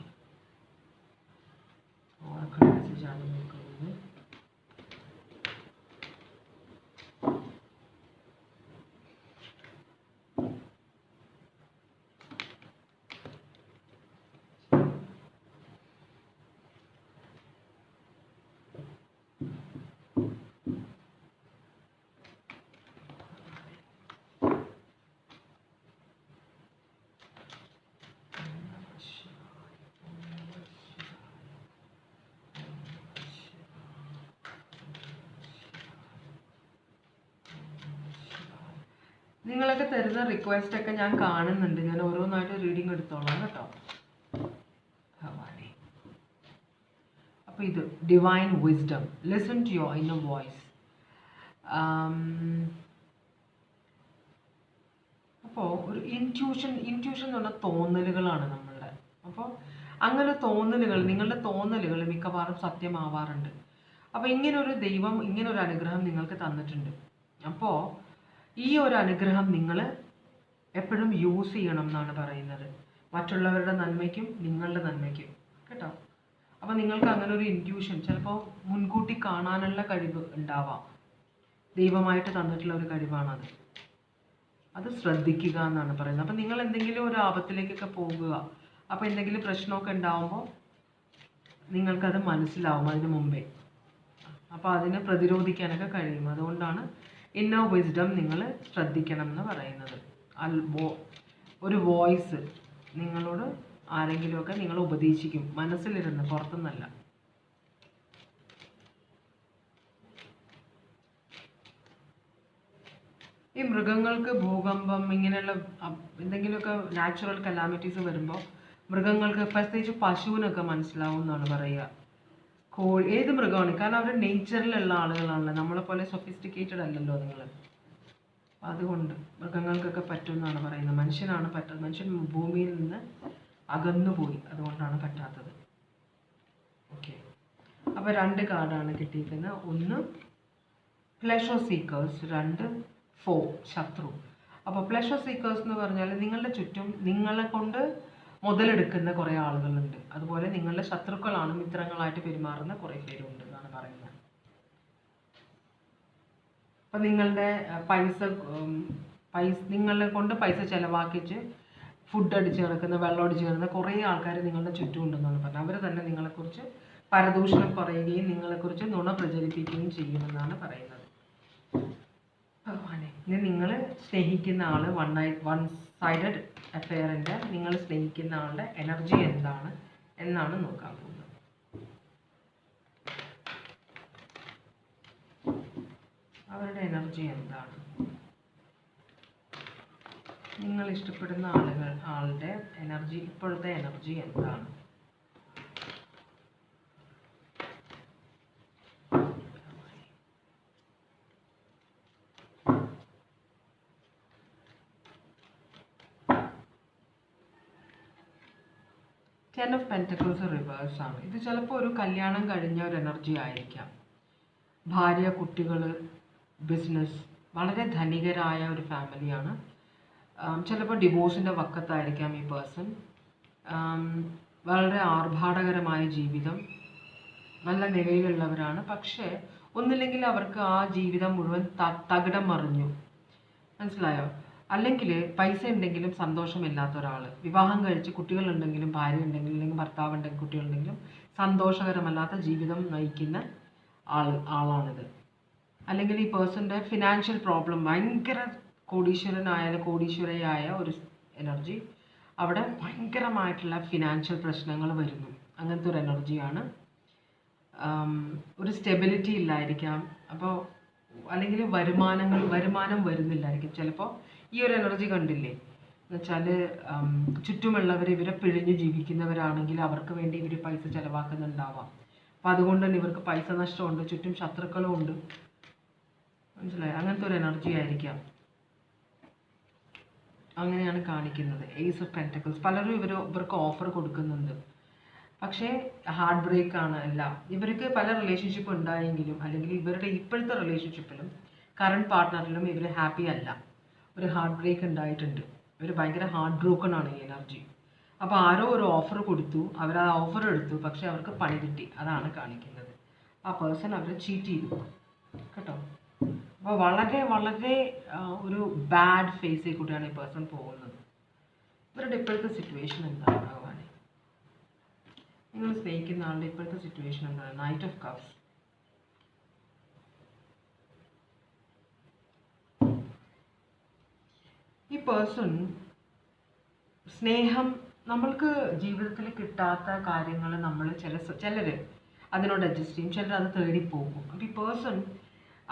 ഓറക്കിൾ മെസ്സേജാണ് നോക്കുന്നത്. നിങ്ങളൊക്കെ തരുന്ന റിക്വസ്റ്റ് ഒക്കെ ഞാൻ കാണുന്നുണ്ട്. ഞാൻ ഓരോന്നായിട്ട് റീഡിങ് എടുത്തോളാം കേട്ടോ. ഭഗവാനെ, അപ്പോൾ ഇത് divine wisdom, listen to your inner voice. അപ്പോൾ ഒരു ഇൻറ്റ്യൂഷൻ എന്ന് പറഞ്ഞാൽ തോന്നലുകളാണ് നമ്മളുടെ. അപ്പോൾ അങ്ങനെ തോന്നലുകൾ, നിങ്ങളുടെ തോന്നലുകൾ മിക്കവാറും സത്യമാവാറുണ്ട്. അപ്പോൾ ഇങ്ങനൊരു ദൈവം, ഇങ്ങനൊരു അനുഗ്രഹം നിങ്ങൾക്ക് തന്നിട്ടുണ്ട്. അപ്പോൾ ഈ ഒരു അനുഗ്രഹം നിങ്ങൾ എപ്പോഴും യൂസ് ചെയ്യണം എന്നാണ് പറയുന്നത്. മറ്റുള്ളവരുടെ നന്മയ്ക്കും നിങ്ങളുടെ നന്മയ്ക്കും കേട്ടോ. അപ്പോൾ നിങ്ങൾക്ക് അങ്ങനെ ഒരു ഇൻറ്റ്യൂഷൻ, ചിലപ്പോൾ മുൻകൂട്ടി കാണാനുള്ള കഴിവ് ഉണ്ടാവാം. ദൈവമായിട്ട് തന്നിട്ടുള്ള ഒരു കഴിവാണത്. അത് ശ്രദ്ധിക്കുക എന്നാണ് പറയുന്നത്. അപ്പോൾ നിങ്ങൾ എന്തെങ്കിലും ഒരു ആപത്തിലേക്കൊക്കെ പോകുക, അപ്പോൾ എന്തെങ്കിലും പ്രശ്നമൊക്കെ ഉണ്ടാവുമ്പോൾ നിങ്ങൾക്കത് മനസ്സിലാവും അതിന് മുമ്പേ. അപ്പോൾ അതിനെ പ്രതിരോധിക്കാനൊക്കെ കഴിയും. അതുകൊണ്ടാണ് ഇന്നർ വിസ്ഡം നിങ്ങൾ ശ്രദ്ധിക്കണം എന്ന് പറയുന്നത്. ഒരു വോയിസ് നിങ്ങളോട് ആരെങ്കിലുമൊക്കെ നിങ്ങൾ ഉപദേശിക്കും, മനസ്സിലിരുന്ന്, പുറത്തുനിന്നല്ല. ഈ മൃഗങ്ങൾക്ക് ഭൂകമ്പം, ഇങ്ങനെയുള്ള എന്തെങ്കിലുമൊക്കെ നാച്ചുറൽ കലാമിറ്റീസ് വരുമ്പോൾ മൃഗങ്ങൾക്ക്, പ്രത്യേകിച്ച് പശുവിനൊക്കെ മനസ്സിലാവും എന്നാണ് പറയുക. ഏത് മൃഗമാണ്, കാരണം അവർ നേച്ചറിലുള്ള ആളുകളാണല്ലോ, നമ്മളെ പോലെ സൊഫിസ്റ്റിക്കേറ്റഡ് അല്ലല്ലോ നിങ്ങൾ. അതുകൊണ്ട് മൃഗങ്ങൾക്കൊക്കെ പറ്റുമെന്നാണ് പറയുന്നത്. മനുഷ്യനാണ് പറ്റുന്നത്. മനുഷ്യൻ ഭൂമിയിൽ നിന്ന് അകന്നുപോയി, അതുകൊണ്ടാണ് പറ്റാത്തത്. ഓക്കെ, അപ്പോൾ 2 കാർഡാണ് കിട്ടിയിരിക്കുന്നത്. ഒന്ന് പ്ലഷർ സീക്കേഴ്സ്, 2 4 ശത്രു. അപ്പോൾ പ്ലഷർ സീക്കേഴ്സ് എന്ന് പറഞ്ഞാൽ നിങ്ങളുടെ ചുറ്റും നിങ്ങളെ കൊണ്ട് മുതലെടുക്കുന്ന കുറേ ആളുകളുണ്ട്. അതുപോലെ നിങ്ങളുടെ ശത്രുക്കളാണ്, മിത്രങ്ങളായിട്ട് പെരുമാറുന്ന കുറേ പേരുണ്ട് എന്നാണ് പറയുന്നത്. അപ്പം നിങ്ങളുടെ നിങ്ങളെ കൊണ്ട് പൈസ ചിലവാക്കിച്ച് ഫുഡ് അടിച്ച് കിടക്കുന്ന, വെള്ളം അടിച്ച് കിടക്കുന്ന കുറേ ആൾക്കാർ നിങ്ങളുടെ ചുറ്റും ഉണ്ടെന്നാണ് പറഞ്ഞത്. അവർ തന്നെ നിങ്ങളെക്കുറിച്ച് പരദൂഷണം പറയുകയും നിങ്ങളെക്കുറിച്ച് നുണ പ്രചരിപ്പിക്കുകയും ചെയ്യുമെന്നാണ് പറയുന്നത്. ഭഗവാനെ, ഇനി നിങ്ങൾ സ്നേഹിക്കുന്ന ആൾ, വൺ സൈഡഡ് അഫെയറിൻ്റെ നിങ്ങൾ സ്നേഹിക്കുന്ന ആളുടെ എനർജി എന്താണ് എന്നാണ് നോക്കാൻ പോകുന്നത്. അവരുടെ എനർജി എന്താണ്? നിങ്ങൾ ഇഷ്ടപ്പെടുന്ന ആളുടെ എനർജി, ഇപ്പോഴത്തെ എനർജി എന്താണ്? Ten of Pentacles റിവേഴ്സ് ആണ്. ഇത് ചിലപ്പോൾ ഒരു കല്യാണം കഴിഞ്ഞ ഒരു എനർജി ആയിരിക്കാം. ഭാര്യ, കുട്ടികൾ, ബിസിനസ്, വളരെ ധനികരായ ഒരു ഫാമിലിയാണ്. ചിലപ്പോൾ ഡിവോഴ്സിൻ്റെ വക്കത്തായിരിക്കാം ഈ പേഴ്സൺ. വളരെ ആർഭാടകരമായ ജീവിതം, നല്ല നിലയിലുള്ളവരാണ്. പക്ഷേ ഒന്നില്ലെങ്കിൽ അവർക്ക് ആ ജീവിതം മുഴുവൻ തകിടം മറിഞ്ഞു, മനസ്സിലായോ? അല്ലെങ്കിൽ പൈസ ഉണ്ടെങ്കിലും സന്തോഷമില്ലാത്ത ഒരാൾ, വിവാഹം കഴിച്ച് കുട്ടികളുണ്ടെങ്കിലും, ഭാര്യ ഉണ്ടെങ്കിലും, അല്ലെങ്കിൽ ഭർത്താവ് ഉണ്ടെങ്കിൽ, കുട്ടികളുണ്ടെങ്കിലും സന്തോഷകരമല്ലാത്ത ജീവിതം നയിക്കുന്ന ആളാണിത്. അല്ലെങ്കിൽ ഈ പേഴ്സൻ്റെ ഫിനാൻഷ്യൽ പ്രോബ്ലം, ഭയങ്കര കോടീശ്വരയായ ഒരു എനർജി, അവിടെ ഭയങ്കരമായിട്ടുള്ള ഫിനാൻഷ്യൽ പ്രശ്നങ്ങൾ വരുന്നു. അങ്ങനത്തെ ഒരു എനർജിയാണ്. ഒരു സ്റ്റെബിലിറ്റി ഇല്ലായിരിക്കാം. അപ്പോൾ അല്ലെങ്കിൽ വരുമാനം വരുന്നില്ലായിരിക്കും. ചിലപ്പോൾ ഈ ഒരു എനർജി കണ്ടില്ലേ എന്നുവെച്ചാൽ, ചുറ്റുമുള്ളവർ ഇവരെ പിഴിഞ്ഞ് ജീവിക്കുന്നവരാണെങ്കിൽ അവർക്ക് വേണ്ടി ഇവർ പൈസ ചിലവാക്കുന്നുണ്ടാവാം. അപ്പം അതുകൊണ്ട് തന്നെ ഇവർക്ക് പൈസ നഷ്ടമുണ്ട്, ചുറ്റും ശത്രുക്കളും ഉണ്ട്. മനസ്സിലായി? അങ്ങനത്തെ ഒരു എനർജി ആയിരിക്കാം. അങ്ങനെയാണ് കാണിക്കുന്നത്. Ace of pentacles. പലരും ഇവർക്ക് ഓഫർ കൊടുക്കുന്നുണ്ട്, പക്ഷേ ഹാർട്ട് ബ്രേക്ക് ആണ് എല്ലാം. ഇവർക്ക് പല റിലേഷൻഷിപ്പ് ഉണ്ടായെങ്കിലും, അല്ലെങ്കിൽ ഇവരുടെ ഇപ്പോഴത്തെ റിലേഷൻഷിപ്പിലും കറണ്ട് പാർട്ട്ണറിലും ഇവർ ഹാപ്പി അല്ല. ഒരു ഹാർട്ട് ബ്രേക്ക് ഉണ്ടായിട്ടുണ്ട്. ഇവർ ഭയങ്കര ഹാർട്ട് ബ്രോക്കൺ ആണ് ഈ എനർജി. അപ്പോൾ ആരോ ഒരു ഓഫർ കൊടുത്തു, അവർ ആ ഓഫർ എടുത്തു, പക്ഷെ അവർക്ക് പണി കിട്ടി. അതാണ് കാണിക്കുന്നത്. ആ പേഴ്സൺ അവരെ ചീറ്റ് ചെയ്തു കേട്ടോ. അപ്പോൾ വളരെ വളരെ ഒരു ബാഡ് ഫേസിൽ കൂടിയാണ് ഈ പേഴ്സൺ പോകുന്നത്. ഇവരുടെ ഇപ്പോഴത്തെ സിറ്റുവേഷൻ എന്താണ് ഭഗവാനെ? നിങ്ങൾ സ്നേഹിക്കുന്ന ആളുടെ ഇപ്പോഴത്തെ സിറ്റുവേഷൻ എന്താണ്? Knight of cups. ഈ പേഴ്സൺ സ്നേഹം, നമ്മൾക്ക് ജീവിതത്തിൽ കിട്ടാത്ത കാര്യങ്ങൾ നമ്മൾ ചിലർ അതിനോട് അഡ്ജസ്റ്റ് ചെയ്യും, ചിലർ അത് തേടിപ്പോകും. അപ്പോൾ ഈ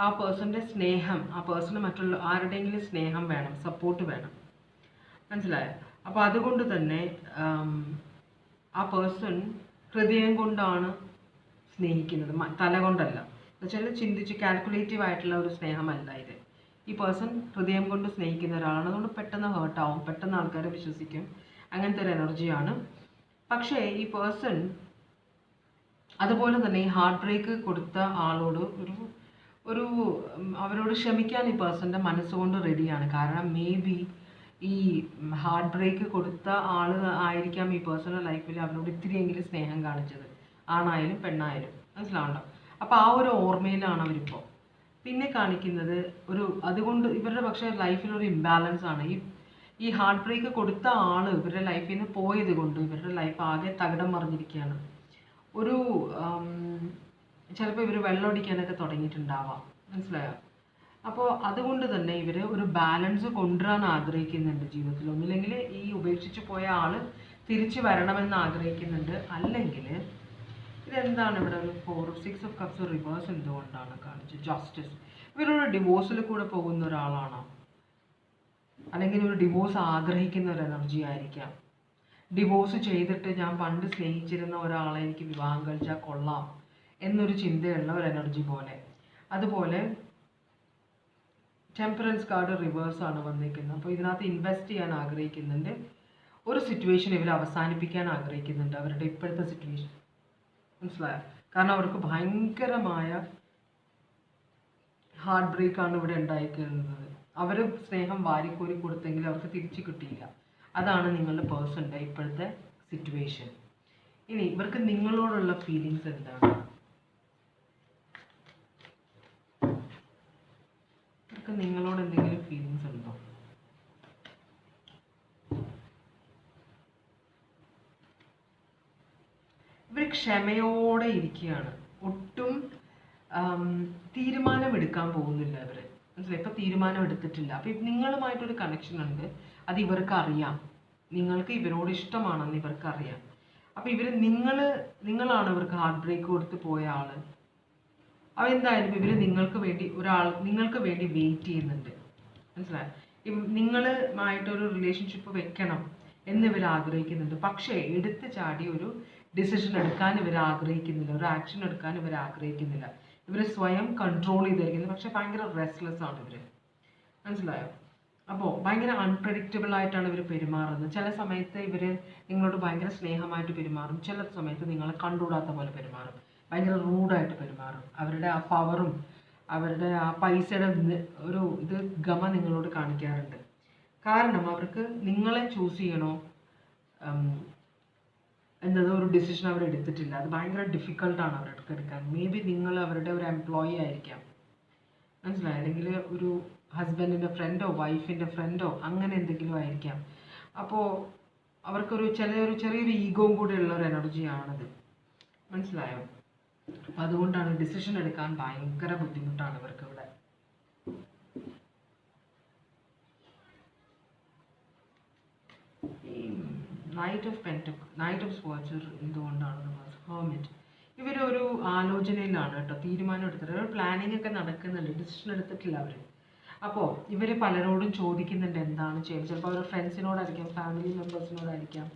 ആ പേഴ്സൻ്റെ സ്നേഹം, ആ പേഴ്സണ് മറ്റുള്ള ആരുടെയെങ്കിലും സ്നേഹം വേണം, സപ്പോർട്ട് വേണം. മനസ്സിലായോ? അപ്പോൾ അതുകൊണ്ട് തന്നെ ആ പേഴ്സൺ ഹൃദയം കൊണ്ടാണ് സ്നേഹിക്കുന്നത്, തല കൊണ്ടല്ല. എന്നുവെച്ചാൽ ചിന്തിച്ച് കാൽക്കുലേറ്റീവ് ആയിട്ടുള്ള ഒരു സ്നേഹമല്ല ഇത്. ഈ പേഴ്സൺ ഹൃദയം കൊണ്ട് സ്നേഹിക്കുന്ന ഒരാളാണ്. അതുകൊണ്ട് പെട്ടെന്ന് ഹേർട്ടാവും, പെട്ടെന്ന് ആൾക്കാരെ വിശ്വസിക്കും. അങ്ങനത്തെ ഒരു എനർജിയാണ്. പക്ഷേ ഈ പേഴ്സൺ അതുപോലെ തന്നെ ഈ ഹാർട്ട് ബ്രേക്ക് കൊടുത്ത ആളോട് അവരോട് ക്ഷമിക്കാൻ ഈ പേഴ്സൻ്റെ മനസ്സുകൊണ്ട് റെഡിയാണ്. കാരണം മേ ബി ഈ ഹാർട്ട് ബ്രേക്ക് കൊടുത്ത ആൾ ആയിരിക്കാം ഈ പേഴ്സണൽ ലൈഫിൽ അവരോട് ഇത്തിരിയെങ്കിലും സ്നേഹം കാണിച്ചത്, ആണായാലും പെണ്ണായാലും. മനസ്സിലാവണ്ടോ? അപ്പോൾ ആ ഒരു ഓർമ്മയിലാണ് അവരിപ്പോൾ. പിന്നെ കാണിക്കുന്നത് അതുകൊണ്ട് ഇവരുടെ പക്ഷേ ലൈഫിലൊരു ഇംബാലൻസ് ആണ്. ഈ ഹാർട്ട് ബ്രേക്ക് കൊടുത്ത ആൾ ഇവരുടെ ലൈഫിൽ നിന്ന് പോയത് കൊണ്ട് ഇവരുടെ ലൈഫ് ആകെ തകിടം മറിഞ്ഞിരിക്കുകയാണ്. ചിലപ്പോൾ ഇവർ വെള്ളമടിക്കാനൊക്കെ തുടങ്ങിയിട്ടുണ്ടാവാം. മനസ്സിലായോ? അപ്പോൾ അതുകൊണ്ട് തന്നെ ഇവർ ഒരു ബാലൻസ് കൊണ്ടുവരാൻ ആഗ്രഹിക്കുന്നുണ്ട് ജീവിതത്തിൽ. ഒന്നില്ലെങ്കിൽ ഈ ഉപേക്ഷിച്ച് പോയ ആൾ തിരിച്ചു വരണമെന്ന് ആഗ്രഹിക്കുന്നുണ്ട്. അല്ലെങ്കിൽ ഇതെന്താണ് ഇവിടെ ഒരു 6 ഓഫ് കപ്സ് റിവേഴ്സ് എന്തുകൊണ്ടാണ് കാണിച്ചത്? ജസ്റ്റിസ്. ഇവരൊരു ഡിവോഴ്സിൽ കൂടെ പോകുന്ന ഒരാളാണോ? അല്ലെങ്കിൽ ഒരു ഡിവോഴ്സ് ആഗ്രഹിക്കുന്ന ഒരു എനർജി ആയിരിക്കാം. ഡിവോഴ്സ് ചെയ്തിട്ട് ഞാൻ പണ്ട് സ്നേഹിച്ചിരുന്ന ഒരാളെ എനിക്ക് വിവാഹം കഴിച്ചാൽ കൊള്ളാം എന്നൊരു ചിന്തയുള്ള ഒരു എനർജി പോലെ. അതുപോലെ ടെമ്പറൻസ് കാർഡ് റിവേഴ്സ് ആണ് വന്നിരിക്കുന്നത്. അപ്പോൾ ഇതിനകത്ത് ഇൻവെസ്റ്റ് ചെയ്യാൻ ആഗ്രഹിക്കുന്നുണ്ട്. ഒരു സിറ്റുവേഷൻ ഇവർ അവസാനിപ്പിക്കാൻ ആഗ്രഹിക്കുന്നുണ്ട്, അവരുടെ ഇപ്പോഴത്തെ സിറ്റുവേഷൻ. മനസ്സിലായോ? കാരണം അവർക്ക് ഭയങ്കരമായ ഹാർട്ട് ബ്രേക്കാണ് ഇവിടെ ഉണ്ടായിരിക്കുന്നത്. അവർ സ്നേഹം വാരിക്കോരി കൊടുത്തെങ്കിൽ അവർക്ക് തിരിച്ചു കിട്ടിയില്ല. അതാണ് നിങ്ങളുടെ പേഴ്സൻ്റെ ഇപ്പോഴത്തെ സിറ്റുവേഷൻ. ഇനി ഇവർക്ക് നിങ്ങളോടുള്ള ഫീലിങ്സ് എന്താണ്? ഇവർക്ക് നിങ്ങളോട് എന്തെങ്കിലും ഫീലിങ്സ് ഉണ്ടോ? ഇവർ ക്ഷമയോടെ ഇരിക്കുകയാണ്. ഒട്ടും തീരുമാനമെടുക്കാൻ പോകുന്നില്ല ഇവർ. മനസ്സിലായി? ഇപ്പം തീരുമാനം എടുത്തിട്ടില്ല. അപ്പം നിങ്ങളുമായിട്ടൊരു കണക്ഷൻ ഉണ്ട്, അത് ഇവർക്ക് അറിയാം. നിങ്ങൾക്ക് ഇവരോട് ഇഷ്ടമാണെന്ന് ഇവർക്ക് അറിയാം. അപ്പം നിങ്ങളാണ് ഇവർക്ക് ഹാർട്ട് ബ്രേക്ക് കൊടുത്ത് പോയ ആൾ. അപ്പോൾ എന്തായാലും ഇവർ നിങ്ങൾക്ക് വേണ്ടി വെയിറ്റ് ചെയ്യുന്നുണ്ട്. മനസ്സിലായി? നിങ്ങളുമായിട്ടൊരു റിലേഷൻഷിപ്പ് വെക്കണം എന്ന് ഇവർ ആഗ്രഹിക്കുന്നുണ്ട്. പക്ഷേ എടുത്ത് ചാടി ഒരു ഡിസിഷൻ എടുക്കാൻ ഇവർ ആഗ്രഹിക്കുന്നില്ല, ഒരു ആക്ഷൻ എടുക്കാൻ ഇവർ ആഗ്രഹിക്കുന്നില്ല. ഇവർ സ്വയം കൺട്രോൾ ചെയ്തിരിക്കുന്നത്. പക്ഷെ ഭയങ്കര റെസ്റ്റ്ലെസ് ആണ് ഇവർ. മനസ്സിലായോ? അപ്പോൾ ഭയങ്കര അൺപ്രഡിക്റ്റബിൾ ആയിട്ടാണ് ഇവർ പെരുമാറുന്നത്. ചില സമയത്ത് ഇവർ നിങ്ങളോട് ഭയങ്കര സ്നേഹമായിട്ട് പെരുമാറും, ചില സമയത്ത് നിങ്ങളെ കണ്ടുകൂടാത്ത പോലെ പെരുമാറും, ഭയങ്കര റൂഡായിട്ട് പെരുമാറും. അവരുടെ ആ പവറും അവരുടെ ആ പൈസയുടെ ഒരു ഗമ നിങ്ങളോട് കാണിക്കാറുണ്ട്. കാരണം അവർക്ക് നിങ്ങളെ ചൂസ് ചെയ്യണോ എന്നത് ഒരു ഡിസിഷൻ അവർ എടുത്തിട്ടില്ല. അത് ഭയങ്കര ഡിഫിക്കൽട്ടാണ് അവർക്ക് എടുക്കാൻ. മേ ബി നിങ്ങൾ അവരുടെ ഒരു എംപ്ലോയി ആയിരിക്കാം. മനസ്സിലായി? അല്ലെങ്കിൽ ഒരു ഹസ്ബൻഡിൻ്റെ ഫ്രണ്ടോ വൈഫിൻ്റെ ഫ്രണ്ടോ അങ്ങനെ എന്തെങ്കിലും ആയിരിക്കാം. അപ്പോൾ അവർക്കൊരു ചെറിയൊരു ഈഗോയും കൂടെ ഉള്ള ഒരു എനർജിയാണത്. മനസ്സിലായോ? അപ്പം അതുകൊണ്ടാണ് ഡിസിഷൻ എടുക്കാൻ ഭയങ്കര ബുദ്ധിമുട്ടാണ് ഇവർക്ക് ഇവിടെ. നൈറ്റ് ഓഫ് സ്വാച്ച് എന്തുകൊണ്ടാണ് ഹേർമിറ്റ്. ഇവരൊരു ആലോചനയിലാണ് കേട്ടോ, തീരുമാനം എടുത്തിട്ട് ഒരു പ്ലാനിങ് ഒക്കെ നടക്കുന്നുണ്ട്, ഡിസിഷൻ എടുത്തിട്ടില്ല അവർ. അപ്പോൾ ഇവർ പലരോടും ചോദിക്കുന്നുണ്ട് എന്താണ് ചെയ്യുന്നത്. ചിലപ്പോൾ അവരുടെ ഫ്രണ്ട്സിനോടായിരിക്കാം, ഫാമിലി മെമ്പേഴ്സിനോടായിരിക്കാം,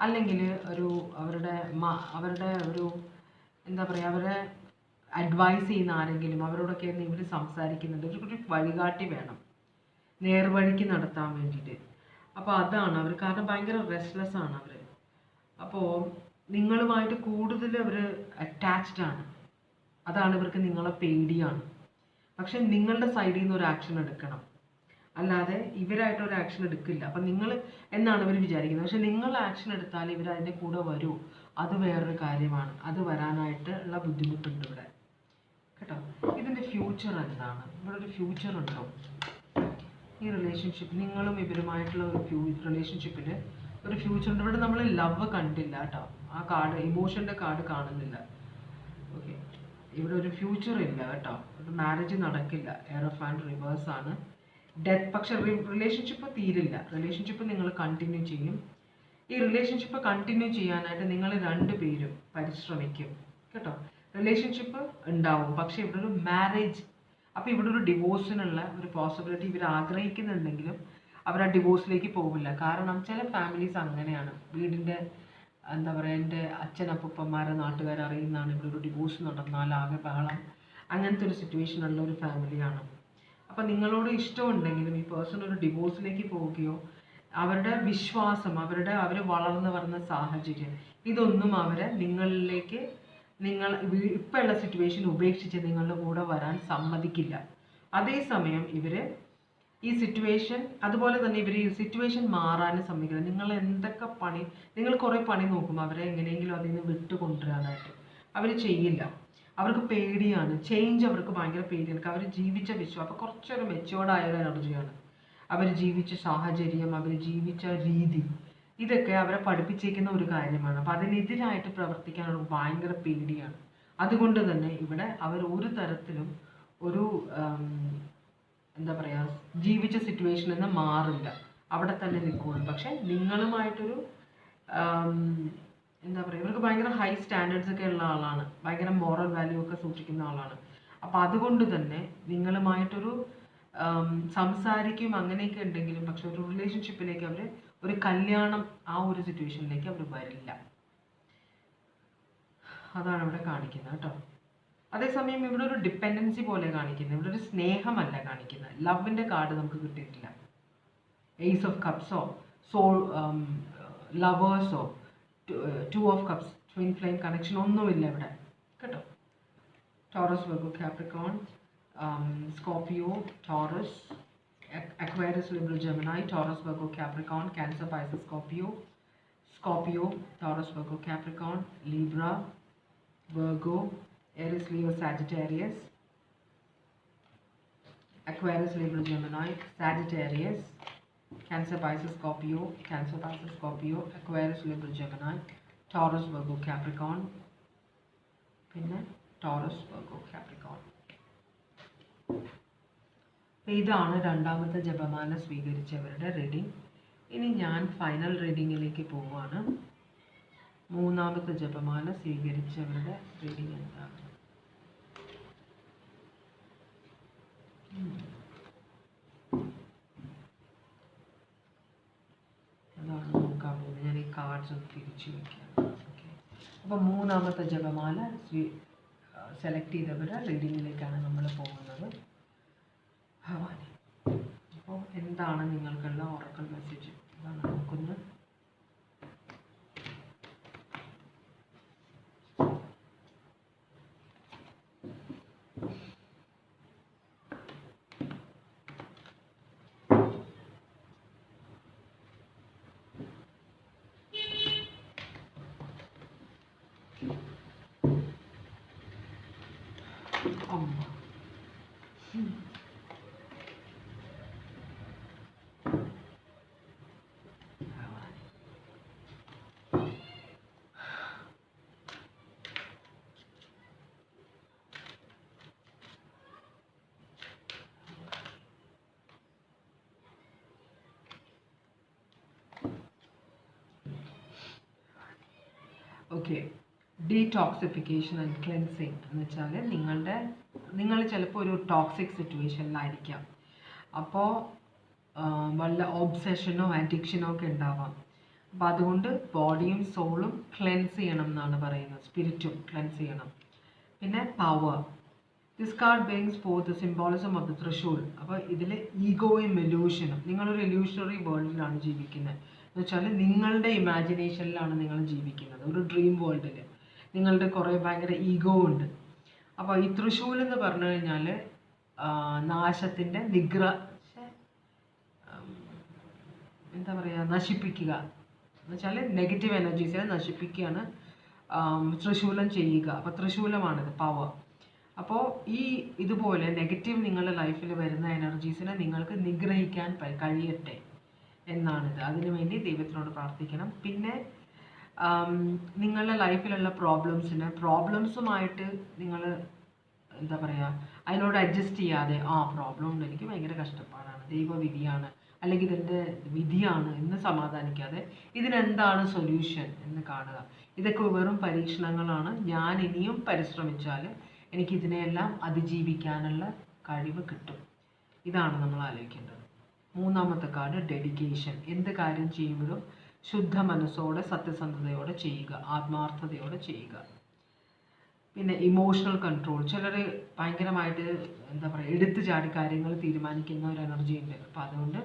അല്ലെങ്കിൽ അവരുടെ ഒരു എന്താ പറയുക, അവരെ അഡ്വൈസ് ചെയ്യുന്ന ആരെങ്കിലും അവരോടൊക്കെ ഇവർ സംസാരിക്കുന്നുണ്ട്. ഒരു വഴികാട്ടി വേണം നേർവഴിക്ക് നടത്താൻ വേണ്ടിയിട്ട്. അപ്പോൾ അതാണ് അവർ, കാരണം ഭയങ്കര റെസ്റ്റ്ലെസ് ആണ് അവർ. അപ്പോൾ നിങ്ങളുമായിട്ട് കൂടുതൽ അവർ അറ്റാച്ച്ഡ് ആണ്. അതാണ് ഇവർക്ക് നിങ്ങളെ പേടിയാണ്. പക്ഷെ നിങ്ങളുടെ സൈഡിൽ നിന്ന് ഒരു ആക്ഷൻ എടുക്കണം, അല്ലാതെ ഇവരായിട്ട് ഒരു ആക്ഷൻ എടുക്കില്ല. അപ്പം നിങ്ങൾ എന്നാണ് ഇവർ വിചാരിക്കുന്നത്. പക്ഷെ നിങ്ങൾ ആക്ഷൻ എടുത്താൽ ഇവർ അതിൻ്റെ കൂടെ വരൂ, അത് വേറൊരു കാര്യമാണ്. അത് വരാനായിട്ട് ഉള്ള ബുദ്ധിമുട്ടുണ്ട് ഇവിടെ കേട്ടോ. ഇതിൻ്റെ ഫ്യൂച്ചർ എന്താണ്? ഇവിടെ ഒരു ഫ്യൂച്ചർ ഉണ്ടോ ഈ റിലേഷൻഷിപ്പ്? നിങ്ങളും ഇവരുമായിട്ടുള്ള ഒരു റിലേഷൻഷിപ്പിൽ ഒരു ഫ്യൂച്ചർ ഉണ്ട്. ഇവിടെ നമ്മൾ ലവ് കണ്ടില്ല കേട്ടോ, ആ കാർഡ് ഇമോഷൻ്റെ കാർഡ് കാണുന്നില്ല. ഓക്കെ, ഇവിടെ ഒരു ഫ്യൂച്ചർ ഇല്ല കേട്ടോ, ഒരു മാരേജ് നടക്കില്ല. എയർ ഓഫ് ആൻഡ് റിവേഴ്സ് ആണ്. ഡെത്ത്. പക്ഷെ റിലേഷൻഷിപ്പ് തീരില്ല, റിലേഷൻഷിപ്പ് നിങ്ങൾ കണ്ടിന്യൂ ചെയ്യും. ഈ റിലേഷൻഷിപ്പ് കണ്ടിന്യൂ ചെയ്യാനായിട്ട് നിങ്ങൾ രണ്ടുപേരും പരിശ്രമിക്കും കേട്ടോ. റിലേഷൻഷിപ്പ് ഉണ്ടാവും, പക്ഷെ ഇവിടെ ഒരു മാരേജ്, അപ്പോൾ ഇവിടെ ഒരു ഡിവോഴ്സിനുള്ള ഒരു പോസിബിലിറ്റി ഇവർ ആഗ്രഹിക്കുന്നുണ്ടെങ്കിലും അവർ ആ ഡിവോഴ്സിലേക്ക് പോകില്ല. കാരണം ചില ഫാമിലീസ് അങ്ങനെയാണ്, വീടിൻ്റെ എന്താ പറയുക, എൻ്റെ അച്ഛനപ്പൂപ്പന്മാരെ നാട്ടുകാർ അറിയുന്നതാണ് ഇവിടെ ഒരു ഡിവോഴ്സ് നടന്നാൽ ആകെ ബഹളം, അങ്ങനത്തെ ഒരു സിറ്റുവേഷൻ ഉള്ള ഒരു ഫാമിലിയാണ്. അപ്പം നിങ്ങളോട് ഇഷ്ടമുണ്ടെങ്കിലും ഈ പേഴ്സൺ ഒരു ഡിവോഴ്സിലേക്ക് പോവുകയോ, അവരുടെ വിശ്വാസം, അവർ വളർന്നു വരുന്ന സാഹചര്യം, ഇതൊന്നും അവരെ നിങ്ങളിലേക്ക്, ഇപ്പോൾ ഉള്ള സിറ്റുവേഷൻ ഉപേക്ഷിച്ച് നിങ്ങളുടെ കൂടെ വരാൻ സമ്മതിക്കില്ല. അതേസമയം ഇവർ ഈ സിറ്റുവേഷൻ, അതുപോലെ തന്നെ ഇവർ ഈ സിറ്റുവേഷൻ മാറാനും സമ്മതിക്കില്ല. നിങ്ങൾ കുറേ പണി നോക്കും അവരെ എങ്ങനെയെങ്കിലും അതിൽ നിന്ന് വിട്ടുകൊണ്ടുവരാനായിട്ട്, അവർ ചെയ്യില്ല. അവർക്ക് പേടിയാണ് ചേഞ്ച്, അവർക്ക് ഭയങ്കര പേടിയാണ്. അവർ ജീവിച്ച വിശ്വാസം, അപ്പോൾ കുറച്ചൊരു മെച്ചുവേർഡ് ആയ ഒരു എനർജിയാണ്. അവർ ജീവിച്ച സാഹചര്യം, അവർ ജീവിച്ച രീതി, ഇതൊക്കെ അവരെ പഠിപ്പിച്ചേക്കുന്ന ഒരു കാര്യമാണ്. അപ്പോൾ അതിനെതിരായിട്ട് പ്രവർത്തിക്കാൻ അവർക്ക് ഭയങ്കര പേടിയാണ്. അതുകൊണ്ട് തന്നെ ഇവിടെ അവർ ഒരു തരത്തിലും ഒരു എന്താ പറയുക, ജീവിച്ച സിറ്റുവേഷനിൽ നിന്ന് മാറില്ല, അവിടെ തന്നെ നിൽക്കുകയുള്ളൂ. പക്ഷെ നിങ്ങളുമായിട്ടൊരു എന്താ പറയുക, ഇവർക്ക് ഭയങ്കര ഹൈ സ്റ്റാൻഡേർഡ്സ് ഒക്കെ ഉള്ള ആളാണ്, ഭയങ്കര മോറൽ വാല്യൂ ഒക്കെ സൂക്ഷിക്കുന്ന ആളാണ്. അപ്പോൾ അതുകൊണ്ട് തന്നെ നിങ്ങളുമായിട്ടൊരു സംസാരിക്കും അങ്ങനെയൊക്കെ ഉണ്ടെങ്കിലും, പക്ഷെ ഒരു റിലേഷൻഷിപ്പിലേക്ക് അവർ, ഒരു കല്യാണം, ആ ഒരു സിറ്റുവേഷനിലേക്ക് അവർ വരില്ല. അതാണ് ഇവിടെ കാണിക്കുന്നത് കേട്ടോ. അതേസമയം ഇവിടെ ഒരു ഡിപ്പെൻഡൻസി പോലെ കാണിക്കുന്നത്, ഇവിടെ ഒരു സ്നേഹമല്ല കാണിക്കുന്നത്. ലവിൻ്റെ കാർഡ് നമുക്ക് കിട്ടിയിട്ടില്ല. ഏസ് ഓഫ് കപ്സോ, ലവേഴ്സോ, two of cups, twin flame connection ഒന്നുമില്ല ഇവിടെ കേട്ടോ. Taurus, Virgo, Capricorn, Scorpio, Taurus, Aquarius, Libra, Gemini, Taurus, Virgo, Capricorn, Cancer, Pisces, Scorpio, Taurus, Virgo, Capricorn, Libra, Virgo, Aries, Leo, Sagittarius, Aquarius, Libra, Gemini, Sagittarius, Cancer, Pisces, Scorpio, Cancer, Pisces, Scorpio, Aquarius, Libra, Gemini, Taurus, Virgo, Capricorn, പിന്നെ Taurus, Virgo, Capricorn. ഇതാണ് രണ്ടാമത്തെ ജപമാല സ്വീകരിച്ചവരുടെ reading. ഇനി ഞാൻ final റീഡിങ്ങിലേക്ക് പോവുകയാണ്. മൂന്നാമത്തെ ജപമാല സ്വീകരിച്ചവരുടെ reading എന്താണ്? അതാണ് നോക്കാൻ പോകുന്നത്. ഞാൻ ഈ കാർഡ്സ് ഒന്ന് തിരിച്ചു വയ്ക്കാം. ഓക്കെ, അപ്പോൾ മൂന്നാമത്തെ ജപമാല സെലക്ട് ചെയ്തവരുടെ റീഡിങ്ങിലേക്കാണ് നമ്മൾ പോകുന്നത്. ഭവാനി, അപ്പോൾ എന്താണ് നിങ്ങൾക്കുള്ള ഓറക്കൽ മെസ്സേജ്? അതാണ് നോക്കുന്നത്. അമ്മ, Bhavani, okay, detoxification and cleansing എന്ന് വെച്ചാൽ നിങ്ങൾ ചിലപ്പോൾ ഒരു ടോക്സിക് സിറ്റുവേഷനിലായിരിക്കാം. അപ്പോൾ വല്ല ഒബ്സെഷനോ അഡിക്ഷനോ ഒക്കെ ഉണ്ടാവാം. അപ്പോൾ അതുകൊണ്ട് ബോഡിയും സോളും ക്ലെൻസ് ചെയ്യണം എന്നാണ് പറയുന്നത്, സ്പിരിറ്റും ക്ലെൻസ് ചെയ്യണം. പിന്നെ power, this card brings for the symbolism of the trishul. അപ്പോൾ ഇതിൽ ഈഗോയും ഇല്യൂഷനും, നിങ്ങളൊരു ഇല്യൂഷണറി വേൾഡിലാണ് ജീവിക്കുന്നത് എന്ന് വെച്ചാൽ നിങ്ങളുടെ ഇമാജിനേഷനിലാണ് നിങ്ങൾ ജീവിക്കുന്നത്, ഒരു ഡ്രീം വേൾഡിൽ നിങ്ങളുടെ കുറേ ഭയങ്കര ഈഗോ ഉണ്ട്. അപ്പോൾ ഈ ത്രിശൂൽ എന്ന് പറഞ്ഞു കഴിഞ്ഞാൽ നാശത്തിൻ്റെ എന്താ പറയുക, നശിപ്പിക്കുക എന്ന് വെച്ചാൽ നെഗറ്റീവ് എനർജീസിനെ നശിപ്പിക്കുകയാണ് ത്രിശൂലം ചെയ്യുക. അപ്പോൾ ത്രിശൂലമാണിത്, പവർ. അപ്പോൾ ഇതുപോലെ നെഗറ്റീവ് നിങ്ങളുടെ ലൈഫിൽ വരുന്ന എനർജീസിനെ നിങ്ങൾക്ക് നിഗ്രഹിക്കാൻ കഴിയട്ടെ എന്നാണിത്. അതിനുവേണ്ടി ദൈവത്തിനോട് പ്രാർത്ഥിക്കണം. പിന്നെ നിങ്ങളുടെ ലൈഫിലുള്ള പ്രോബ്ലംസുമായിട്ട് നിങ്ങൾ എന്താ പറയുക, അതിനോട് അഡ്ജസ്റ്റ് ചെയ്യാതെ പ്രോബ്ലം ഉണ്ട്, എനിക്ക് ഭയങ്കര കഷ്ടപ്പാടാണ്, ദൈവവിധിയാണ്, അല്ലെങ്കിൽ ഇതിൻ്റെ വിധിയാണ് എന്ന് സമാധാനിക്കാതെ ഇതിനെന്താണ് സൊല്യൂഷൻ എന്ന് കാണുക. ഇതൊക്കെ വെറും പരീക്ഷണങ്ങളാണ്, ഞാൻ ഇനിയും പരിശ്രമിച്ചാൽ എനിക്കിതിനെയെല്ലാം അതിജീവിക്കാനുള്ള കഴിവ് കിട്ടും. ഇതാണ് നമ്മൾ ആലോചിക്കേണ്ടത്. മൂന്നാമത്തെ കാർഡ് ഡെഡിക്കേഷൻ. എന്ത് കാര്യം ചെയ്യുമ്പോഴും ശുദ്ധ മനസ്സോടെ സത്യസന്ധതയോടെ ചെയ്യുക, ആത്മാർത്ഥതയോടെ ചെയ്യുക. പിന്നെ ഇമോഷണൽ കൺട്രോൾ. ചിലർ ഭയങ്കരമായിട്ട് എന്താ പറയുക, എടുത്തു ചാടി കാര്യങ്ങൾ തീരുമാനിക്കുന്ന ഒരു എനർജി ഉണ്ട്. അപ്പോൾ അതുകൊണ്ട്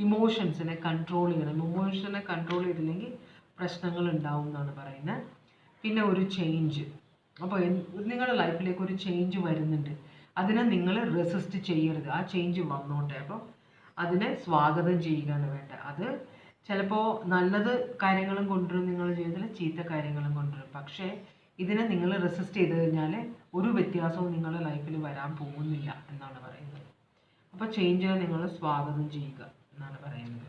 ഇമോഷൻസിനെ കൺട്രോൾ ചെയ്യണം. ഇമോഷനെ കൺട്രോൾ ചെയ്തില്ലെങ്കിൽ പ്രശ്നങ്ങൾ ഉണ്ടാവും എന്നാണ് പറയുന്നത്. പിന്നെ ഒരു ചേഞ്ച്. അപ്പോൾ നിങ്ങളുടെ ലൈഫിലേക്ക് ഒരു ചേഞ്ച് വരുന്നുണ്ട്, അതിനെ നിങ്ങൾ റെസിസ്റ്റ് ചെയ്യരുത്. ആ ചേഞ്ച് വന്നോട്ടെ, അപ്പോൾ അതിനെ സ്വാഗതം ചെയ്യുകയാണ് വേണ്ടത്. അത് ചിലപ്പോൾ നല്ലത് കാര്യങ്ങളും കൊണ്ടുവരും നിങ്ങളുടെ ജീവിതത്തിൽ, ചീത്ത കാര്യങ്ങളും കൊണ്ടുവരും. പക്ഷേ ഇതിനെ നിങ്ങൾ റെസിസ്റ്റ് ചെയ്ത് കഴിഞ്ഞാൽ ഒരു വ്യത്യാസവും നിങ്ങളുടെ ലൈഫിൽ വരാൻ പോകുന്നില്ല എന്നാണ് പറയുന്നത്. അപ്പോൾ ചേഞ്ചിനെ നിങ്ങൾ സ്വാഗതം ചെയ്യുക എന്നാണ് പറയുന്നത്.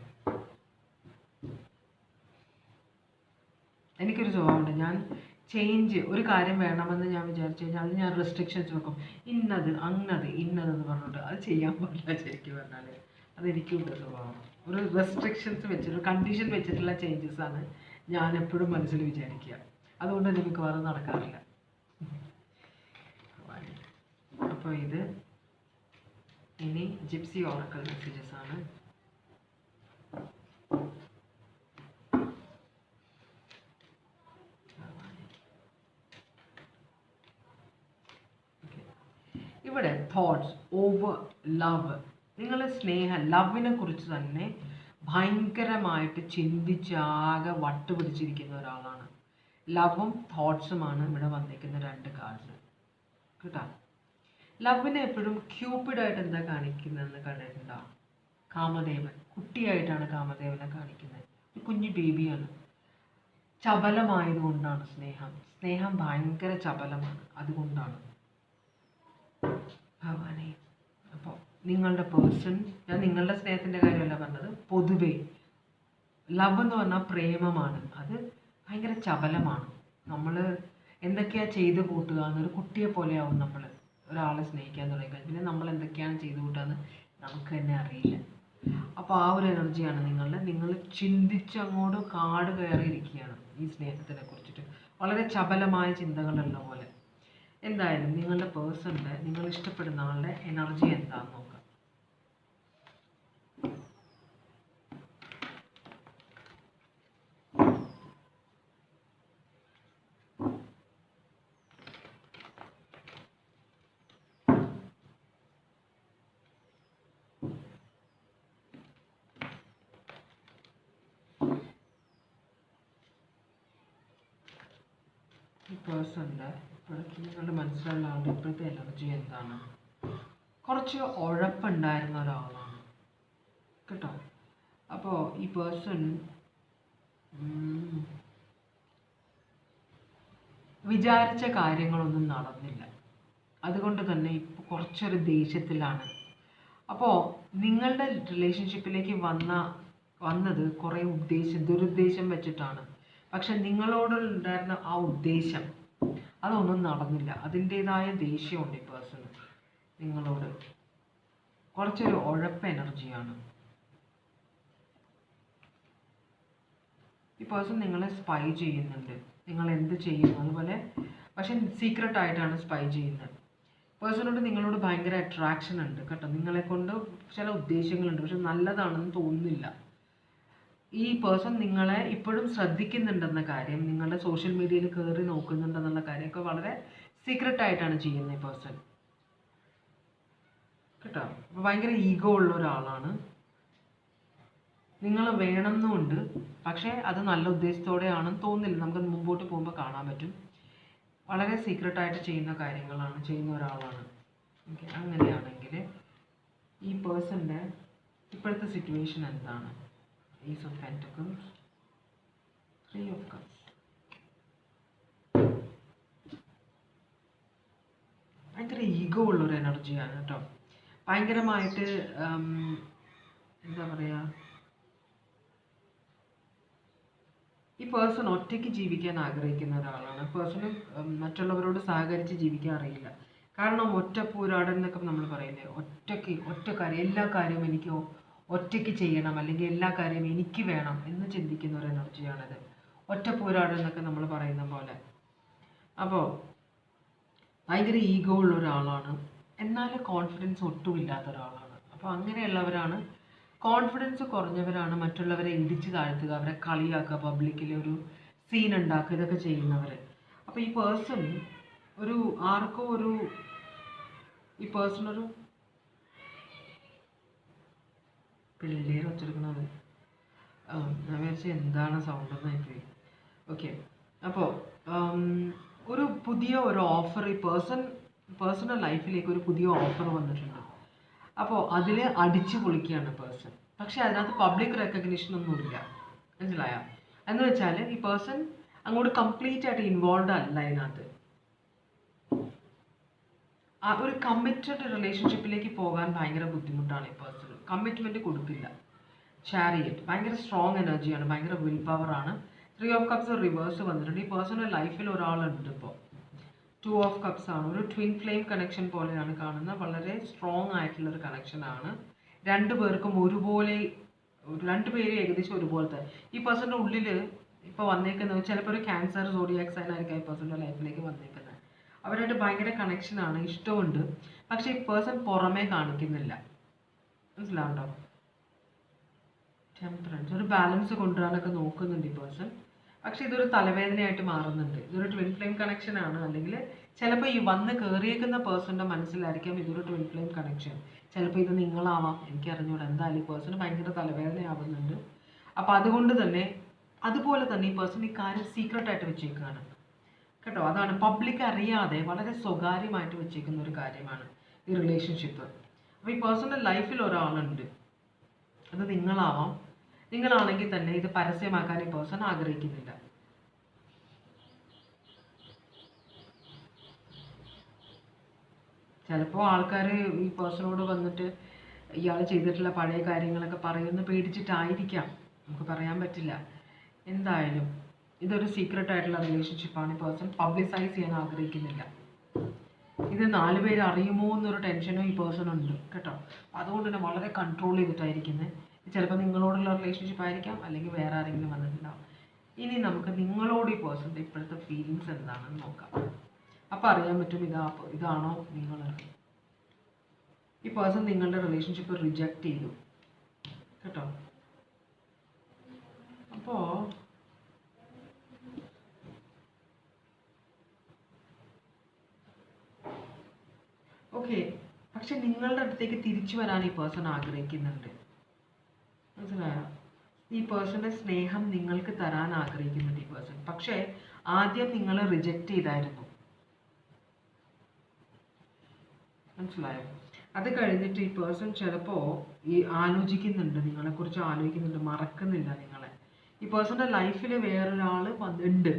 എനിക്കൊരു സ്വഭാവമുണ്ട്, ഞാൻ ചേഞ്ച് ഒരു കാര്യം വേണമെന്ന് ഞാൻ വിചാരിച്ചു കഴിഞ്ഞാൽ അത് ഞാൻ റെസ്ട്രിക്ഷൻസ് വെക്കും. ഇന്നത് ഇന്നതെന്ന് പറഞ്ഞിട്ട് അത് ചെയ്യാൻ പാടില്ല. ശരിക്കും പറഞ്ഞാൽ അതെനിക്കും ഒരു സ്വഭാവം. ഒരു റെസ്ട്രിക്ഷൻസ് വെച്ചിട്ട്, കണ്ടീഷൻ വെച്ചിട്ടുള്ള ചേഞ്ചസാണ് ഞാൻ എപ്പോഴും മനസ്സിൽ വിചാരിക്കുക. അതുകൊണ്ട് എനിക്ക് മിക്കവാറും നടക്കാറില്ല. അപ്പോൾ ഇത് ഇനി ജിപ്സി ഓറക്കൽ മെസ്സേജസ് ആണ്. ഇവിടെ തോട്ട്സ് ഓവർ ലവ്. നിങ്ങൾ ലവിനെ കുറിച്ച് തന്നെ ഭയങ്കരമായിട്ട് ചിന്തിച്ചാകെ വട്ടുപിടിച്ചിരിക്കുന്ന ഒരാളാണ്. ലവും തോട്ട്സുമാണ് ഇവിടെ വന്നിരിക്കുന്ന രണ്ട് കാർഡ് കേട്ടോ. ലവിനെ എപ്പോഴും ക്യൂപ്പിഡായിട്ട് എന്താ കാണിക്കുന്നതെന്ന് കണ്ടിട്ടുണ്ടോ? കാമദേവൻ കുട്ടിയായിട്ടാണ് കാമദേവനെ കാണിക്കുന്നത്. ഒരു കുഞ്ഞു ബേബിയാണ്. ചപലമായതുകൊണ്ടാണ് സ്നേഹം ഭയങ്കര ചപലമാണ്, അതുകൊണ്ടാണ്. ഭഗവാനെ, അപ്പോൾ നിങ്ങളുടെ പേഴ്സൺ, ഞാൻ നിങ്ങളുടെ സ്നേഹത്തിൻ്റെ കാര്യമല്ല പറഞ്ഞത്, പൊതുവേ ലവ് എന്ന് പറഞ്ഞാൽ പ്രേമമാണ്. അത് ഭയങ്കര ചപലമാണ്. നമ്മൾ എന്തൊക്കെയാണ് ചെയ്ത് കൂട്ടുക എന്നൊരു കുട്ടിയെ പോലെയാവും നമ്മൾ ഒരാളെ സ്നേഹിക്കാൻ തുടങ്ങിയാൽ. പിന്നെ നമ്മൾ എന്തൊക്കെയാണ് ചെയ്ത് കൂട്ടുകയെന്ന് നമുക്ക് തന്നെ അറിയില്ല. അപ്പോൾ ആ ഒരു എനർജിയാണ് നിങ്ങൾ ചിന്തിച്ചങ്ങോട്ട് കാട് കയറിയിരിക്കുകയാണ് ഈ സ്നേഹത്തിനെ കുറിച്ചിട്ട്. വളരെ ചപലമായ ചിന്തകളുള്ള പോലെ. എന്തായാലും നിങ്ങളുടെ പേഴ്സണിൻ്റെ, നിങ്ങൾ ഇഷ്ടപ്പെടുന്ന ആളുടെ എനർജി എന്താണെന്ന് നോക്കാം. ഈ പേഴ്സണിൻ്റെ ഇപ്പോഴേക്ക് നിങ്ങളുടെ മനസ്സിലുള്ള ആളുടെ ഇപ്പോഴത്തെ എനർജി എന്താണ്? കുറച്ച് ഉഴപ്പുണ്ടായിരുന്ന ഒരാളാണ് കേട്ടോ. അപ്പോൾ ഈ പേഴ്സൺ വിചാരിച്ച കാര്യങ്ങളൊന്നും നടന്നില്ല. അതുകൊണ്ട് തന്നെ ഇപ്പോൾ കുറച്ചൊരു ദേഷ്യത്തിലാണ്. അപ്പോൾ നിങ്ങളുടെ റിലേഷൻഷിപ്പിലേക്ക് വന്നത് കുറേ ദുരുദ്ദേശം വെച്ചിട്ടാണ്. പക്ഷെ നിങ്ങളോടുണ്ടായിരുന്ന ആ ഉദ്ദേശം അതൊന്നും നടന്നില്ല. അതിൻ്റേതായ ദേഷ്യമുണ്ട് ഈ പേഴ്സണ് നിങ്ങളോട്. കുറച്ചൊരു ഉഴപ്പ് എനർജിയാണ്. ഈ പേഴ്സൺ നിങ്ങളെ സ്പൈ ചെയ്യുന്നുണ്ട്. നിങ്ങൾ എന്ത് ചെയ്യുന്നു, അതുപോലെ പക്ഷെ സീക്രട്ട് ആയിട്ടാണ് സ്പൈ ചെയ്യുന്നത്. പേഴ്സണോട് നിങ്ങളോട് ഭയങ്കര അട്രാക്ഷൻ ഉണ്ട് കേട്ടോ, നിങ്ങളെ കൊണ്ട് ചില ഉദ്ദേശങ്ങളുണ്ട്, പക്ഷെ നല്ലതാണെന്ന് തോന്നുന്നില്ല. ഈ പേഴ്സൺ നിങ്ങളെ ഇപ്പോഴും ശ്രദ്ധിക്കുന്നുണ്ടെന്ന കാര്യം, നിങ്ങളുടെ സോഷ്യൽ മീഡിയയിൽ കയറി നോക്കുന്നുണ്ടെന്നുള്ള കാര്യമൊക്കെ വളരെ സീക്രട്ട് ആയിട്ടാണ് ചെയ്യുന്നത് ഈ പേഴ്സൺ കേട്ടോ. അപ്പോൾ ഭയങ്കര ഈഗോ ഉള്ള ഒരാളാണ്, നിങ്ങൾ വേണമെന്നുമുണ്ട്, പക്ഷേ അത് നല്ല ഉദ്ദേശത്തോടെയാണെന്ന് തോന്നുന്നില്ല. നമുക്ക് മുമ്പോട്ട് പോകുമ്പോൾ കാണാൻ പറ്റും. വളരെ സീക്രട്ടായിട്ട് ചെയ്യുന്ന കാര്യങ്ങളാണ് ചെയ്യുന്ന ഒരാളാണ്. ഓക്കെ, അങ്ങനെയാണെങ്കിൽ ഈ പേഴ്സൻ്റെ ഇപ്പോഴത്തെ സിറ്റുവേഷൻ എന്താണ്? Ace of Pentacles, Three of Cups. ഭയങ്കര ഈഗോ ഉള്ളൊരു എനർജിയാണ് കേട്ടോ. ഭയങ്കരമായിട്ട് എന്താ പറയുക, ഈ പേഴ്സൺ ഒറ്റയ്ക്ക് ജീവിക്കാൻ ആഗ്രഹിക്കുന്ന ഒരാളാണ്. പേഴ്സണ് മറ്റുള്ളവരോട് സഹകരിച്ച് ജീവിക്കാൻ അറിയില്ല. കാരണം ഒറ്റപ്പോരാടൻ എന്നൊക്കെ നമ്മൾ പറയില്ലേ, ഒറ്റ കാര്യം, എല്ലാ കാര്യവും എനിക്ക് ഒറ്റയ്ക്ക് ചെയ്യണം, അല്ലെങ്കിൽ എല്ലാ കാര്യവും എനിക്ക് വേണം എന്ന് ചിന്തിക്കുന്ന ഒരു എനർജിയാണിത്. ഒറ്റപ്പോരാടൻ എന്നൊക്കെ നമ്മൾ പറയുന്ന പോലെ. അപ്പോൾ ഭയങ്കര ഈഗോ ഉള്ള ഒരാളാണ്, എന്നാൽ കോൺഫിഡൻസ് ഒട്ടുമില്ലാത്ത ഒരാളാണ്. അപ്പോൾ അങ്ങനെയുള്ളവരാണ്, കോൺഫിഡൻസ് കുറഞ്ഞവരാണ് മറ്റുള്ളവരെ ഇടിച്ചു താഴ്ത്തുക, അവരെ കളിയാക്കുക, പബ്ലിക്കിൽ ഒരു സീൻ ഉണ്ടാക്കുക, ഇതൊക്കെ ചെയ്യുന്നവർ. അപ്പോൾ ഈ പേഴ്സൺ ഒരു ആർക്കോ ഒരു ഈ പേഴ്സൺ ഒരു പിള്ളേർ വച്ചെടുക്കുന്നത്, ഞാൻ വിചാരിച്ച എന്താണ് സൗണ്ട് എന്നായിപ്പോയി. ഓക്കെ, അപ്പോൾ ഒരു പുതിയ ഒരു ഓഫർ ഈ പേഴ്സണൽ ലൈഫിലേക്ക് ഒരു പുതിയ ഓഫർ വന്നിട്ടുണ്ട്. അപ്പോൾ അതിൽ അടിച്ചു പൊളിക്കുകയാണ് പേഴ്സൺ. പക്ഷെ അതിനകത്ത് പബ്ലിക് റെക്കഗ്നിഷൻ ഒന്നുമില്ല, മനസ്സിലായോ? എന്ന് വെച്ചാൽ ഈ പേഴ്സൺ അങ്ങോട്ട് കംപ്ലീറ്റ് ആയിട്ട് ഇൻവോൾവ് അല്ല അതിനകത്ത്. ആ ഒരു കമ്മിറ്റഡ് റിലേഷൻഷിപ്പിലേക്ക് പോകാൻ ഭയങ്കര ബുദ്ധിമുട്ടാണ് ഈ പേഴ്സൺ. കമ്മിറ്റ്മെൻറ്റ് കൊടുക്കില്ല. ചാരിയറ്റ് ഭയങ്കര സ്ട്രോങ് എനർജിയാണ്, ഭയങ്കര വിൽ പവറാണ്. 3 ഓഫ് കപ്സ് റിവേഴ്സ് വന്നിട്ടുണ്ട്. ഈ പേഴ്സണൽ ലൈഫിൽ ഒരാളുണ്ട് ഇപ്പോൾ. 2 ഓഫ് കപ്സ് ആണ്, ഒരു ട്വിൻ ഫ്ലെയിം കണക്ഷൻ പോലെയാണ് കാണുന്നത്. വളരെ സ്ട്രോങ് ആയിട്ടുള്ളൊരു കണക്ഷനാണ്. രണ്ടുപേർക്കും ഒരുപോലെ, രണ്ടുപേരും ഏകദേശം ഒരുപോലത്തെ. ഈ പേഴ്സണിൻ്റെ ഉള്ളിൽ ഇപ്പോൾ വന്നേക്കുന്നത് ചിലപ്പോൾ ഒരു ക്യാൻസർ സോഡിയാക് സൈൻ ആയിരിക്കും ഈ പേഴ്സണിൻ്റെ ലൈഫിലേക്ക് വന്നേക്കുന്നത്. അവരായിട്ട് ഭയങ്കര കണക്ഷനാണ്, ഇഷ്ടമുണ്ട്, പക്ഷേ ഈ പേഴ്സൺ പുറമേ കാണിക്കുന്നില്ല, മനസ്സിലാവുണ്ടോ? ടെമ്പറൻസ്, ഒരു ബാലൻസ് കൊണ്ടുവരാനൊക്കെ നോക്കുന്നുണ്ട് ഈ പേഴ്സൺ, പക്ഷേ ഇതൊരു തലവേദനയായിട്ട് മാറുന്നുണ്ട്. ഇതൊരു ട്വിൻ ഫ്ലെയിം കണക്ഷൻ ആണ്, അല്ലെങ്കിൽ ചിലപ്പോൾ ഈ വന്ന് കയറിയേക്കുന്ന പേഴ്സണിൻ്റെ മനസ്സിലായിരിക്കാം ഇതൊരു ട്വിൻ ഫ്ലെയിം കണക്ഷൻ. ചിലപ്പോൾ ഇത് നിങ്ങളാവാം, എനിക്കറിഞ്ഞൂടാ. എന്തായാലും ഈ പേഴ്സൺ ഭയങ്കര തലവേദനയാവുന്നുണ്ട്. അപ്പോൾ അതുകൊണ്ട് തന്നെ അതുപോലെ തന്നെ ഈ പേഴ്സൺ ഈ കാര്യം സീക്രട്ടായിട്ട് വെച്ചേക്കുകയാണ് കേട്ടോ. അതാണ് പബ്ലിക് അറിയാതെ വളരെ സ്വകാര്യമായിട്ട് വെച്ചേക്കുന്ന ഒരു കാര്യമാണ് ഈ റിലേഷൻഷിപ്പ്. അപ്പോൾ ഈ പേഴ്സണൽ ലൈഫിൽ ഒരാളുണ്ട്, അത് നിങ്ങളാവാം. നിങ്ങളാണെങ്കിൽ തന്നെ ഇത് പരസ്യമാക്കാൻ ഈ പേഴ്സൺ ആഗ്രഹിക്കുന്നില്ല. ചിലപ്പോൾ ആൾക്കാർ ഈ പേഴ്സണോട് വന്നിട്ട് ഇയാൾ ചെയ്തിട്ടുള്ള പഴയ കാര്യങ്ങളൊക്കെ പറയുമെന്ന് പേടിച്ചിട്ടായിരിക്കാം, നമുക്ക് പറയാൻ പറ്റില്ല. എന്തായാലും ഇതൊരു സീക്രട്ട് ആയിട്ടുള്ള റിലേഷൻഷിപ്പാണ്. ഈ പേഴ്സൺ പബ്ലിസൈസ് ചെയ്യാൻ ആഗ്രഹിക്കുന്നില്ല. ഇത് 4 പേര് അറിയുമോ എന്നൊരു ടെൻഷനും ഈ പേഴ്സൺ ഉണ്ട് കേട്ടോ. അതുകൊണ്ട് തന്നെ വളരെ കൺട്രോൾ ചെയ്തിട്ടായിരിക്കുന്നത്. ചിലപ്പോൾ നിങ്ങളോടുള്ള റിലേഷൻഷിപ്പ് ആയിരിക്കാം, അല്ലെങ്കിൽ വേറെ ആരെങ്കിലും വന്നിട്ടുണ്ടാവും. ഇനി നമുക്ക് നിങ്ങളോട് ഈ പേഴ്സണിൻ്റെ ഇപ്പോഴത്തെ ഫീലിങ്സ് എന്താണെന്ന് നോക്കാം. അപ്പോൾ അറിയാൻ പറ്റും ഇതാണോ നിങ്ങൾ. ഈ പേഴ്സൺ നിങ്ങളുടെ റിലേഷൻഷിപ്പ് റിജക്റ്റ് ചെയ്തു കേട്ടോ. അപ്പോൾ ഓക്കെ, പക്ഷെ നിങ്ങളുടെ അടുത്തേക്ക് തിരിച്ചു വരാൻ ഈ പേഴ്സൺ ആഗ്രഹിക്കുന്നുണ്ട്, മനസ്സിലായോ? ഈ പേഴ്സന്റെ സ്നേഹം നിങ്ങൾക്ക് തരാൻ ആഗ്രഹിക്കുന്നുണ്ട് ഈ പേഴ്സൺ. പക്ഷേ ആദ്യം നിങ്ങൾ റിജക്റ്റ് ചെയ്തായിരുന്നു, മനസ്സിലായോ? അത് കഴിഞ്ഞിട്ട് ഈ പേഴ്സൺ ചിലപ്പോൾ ഈ ആലോചിക്കുന്നുണ്ട്, നിങ്ങളെക്കുറിച്ച് ആലോചിക്കുന്നുണ്ട്, മറക്കുന്നില്ല നിങ്ങളെ. ഈ പേഴ്സന്റെ ലൈഫിൽ വേറൊരാൾ വന്നിട്ടുണ്ട്,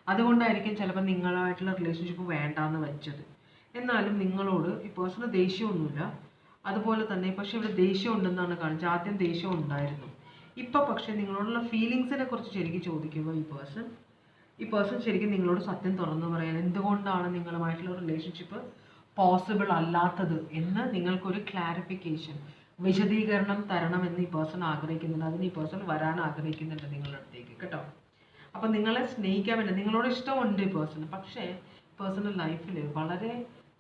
അതുകൊണ്ടായിരിക്കും ചിലപ്പോൾ നിങ്ങളായിട്ടുള്ള റിലേഷൻഷിപ്പ് വേണ്ടാന്ന് വെച്ചത്. എന്നാലും നിങ്ങളോട് ഈ പേഴ്സണ് ദേഷ്യമൊന്നുമില്ല. അതുപോലെ തന്നെ പക്ഷെ ഇവിടെ ദേഷ്യം ഉണ്ടെന്നാണ് കാണിച്ചത്. ആദ്യം ദേഷ്യം ഉണ്ടായിരുന്നു, ഇപ്പം പക്ഷെ നിങ്ങളോടുള്ള ഫീലിങ്സിനെ കുറിച്ച് ശരിക്കും ചോദിക്കുമ്പോൾ ഈ പേഴ്സൺ ശരിക്കും നിങ്ങളോട് സത്യം തുറന്നു പറയാൻ, എന്തുകൊണ്ടാണ് നിങ്ങളുമായിട്ടുള്ള റിലേഷൻഷിപ്പ് പോസിബിൾ അല്ലാത്തത് എന്ന് നിങ്ങൾക്കൊരു ക്ലാരിഫിക്കേഷൻ, വിശദീകരണം തരണമെന്ന് ഈ പേഴ്സൺ ആഗ്രഹിക്കുന്നുണ്ട്. അതിന് ഈ പേഴ്സൺ വരാൻ ആഗ്രഹിക്കുന്നുണ്ട് നിങ്ങളുടെ അടുത്തേക്ക് കേട്ടോ. അപ്പം നിങ്ങളെ സ്നേഹിക്കാൻ വേണ്ടി നിങ്ങളോട് ഇഷ്ടമുണ്ട് ഈ പേഴ്സൺ, പക്ഷേ പേഴ്സണൽ ലൈഫിൽ വളരെ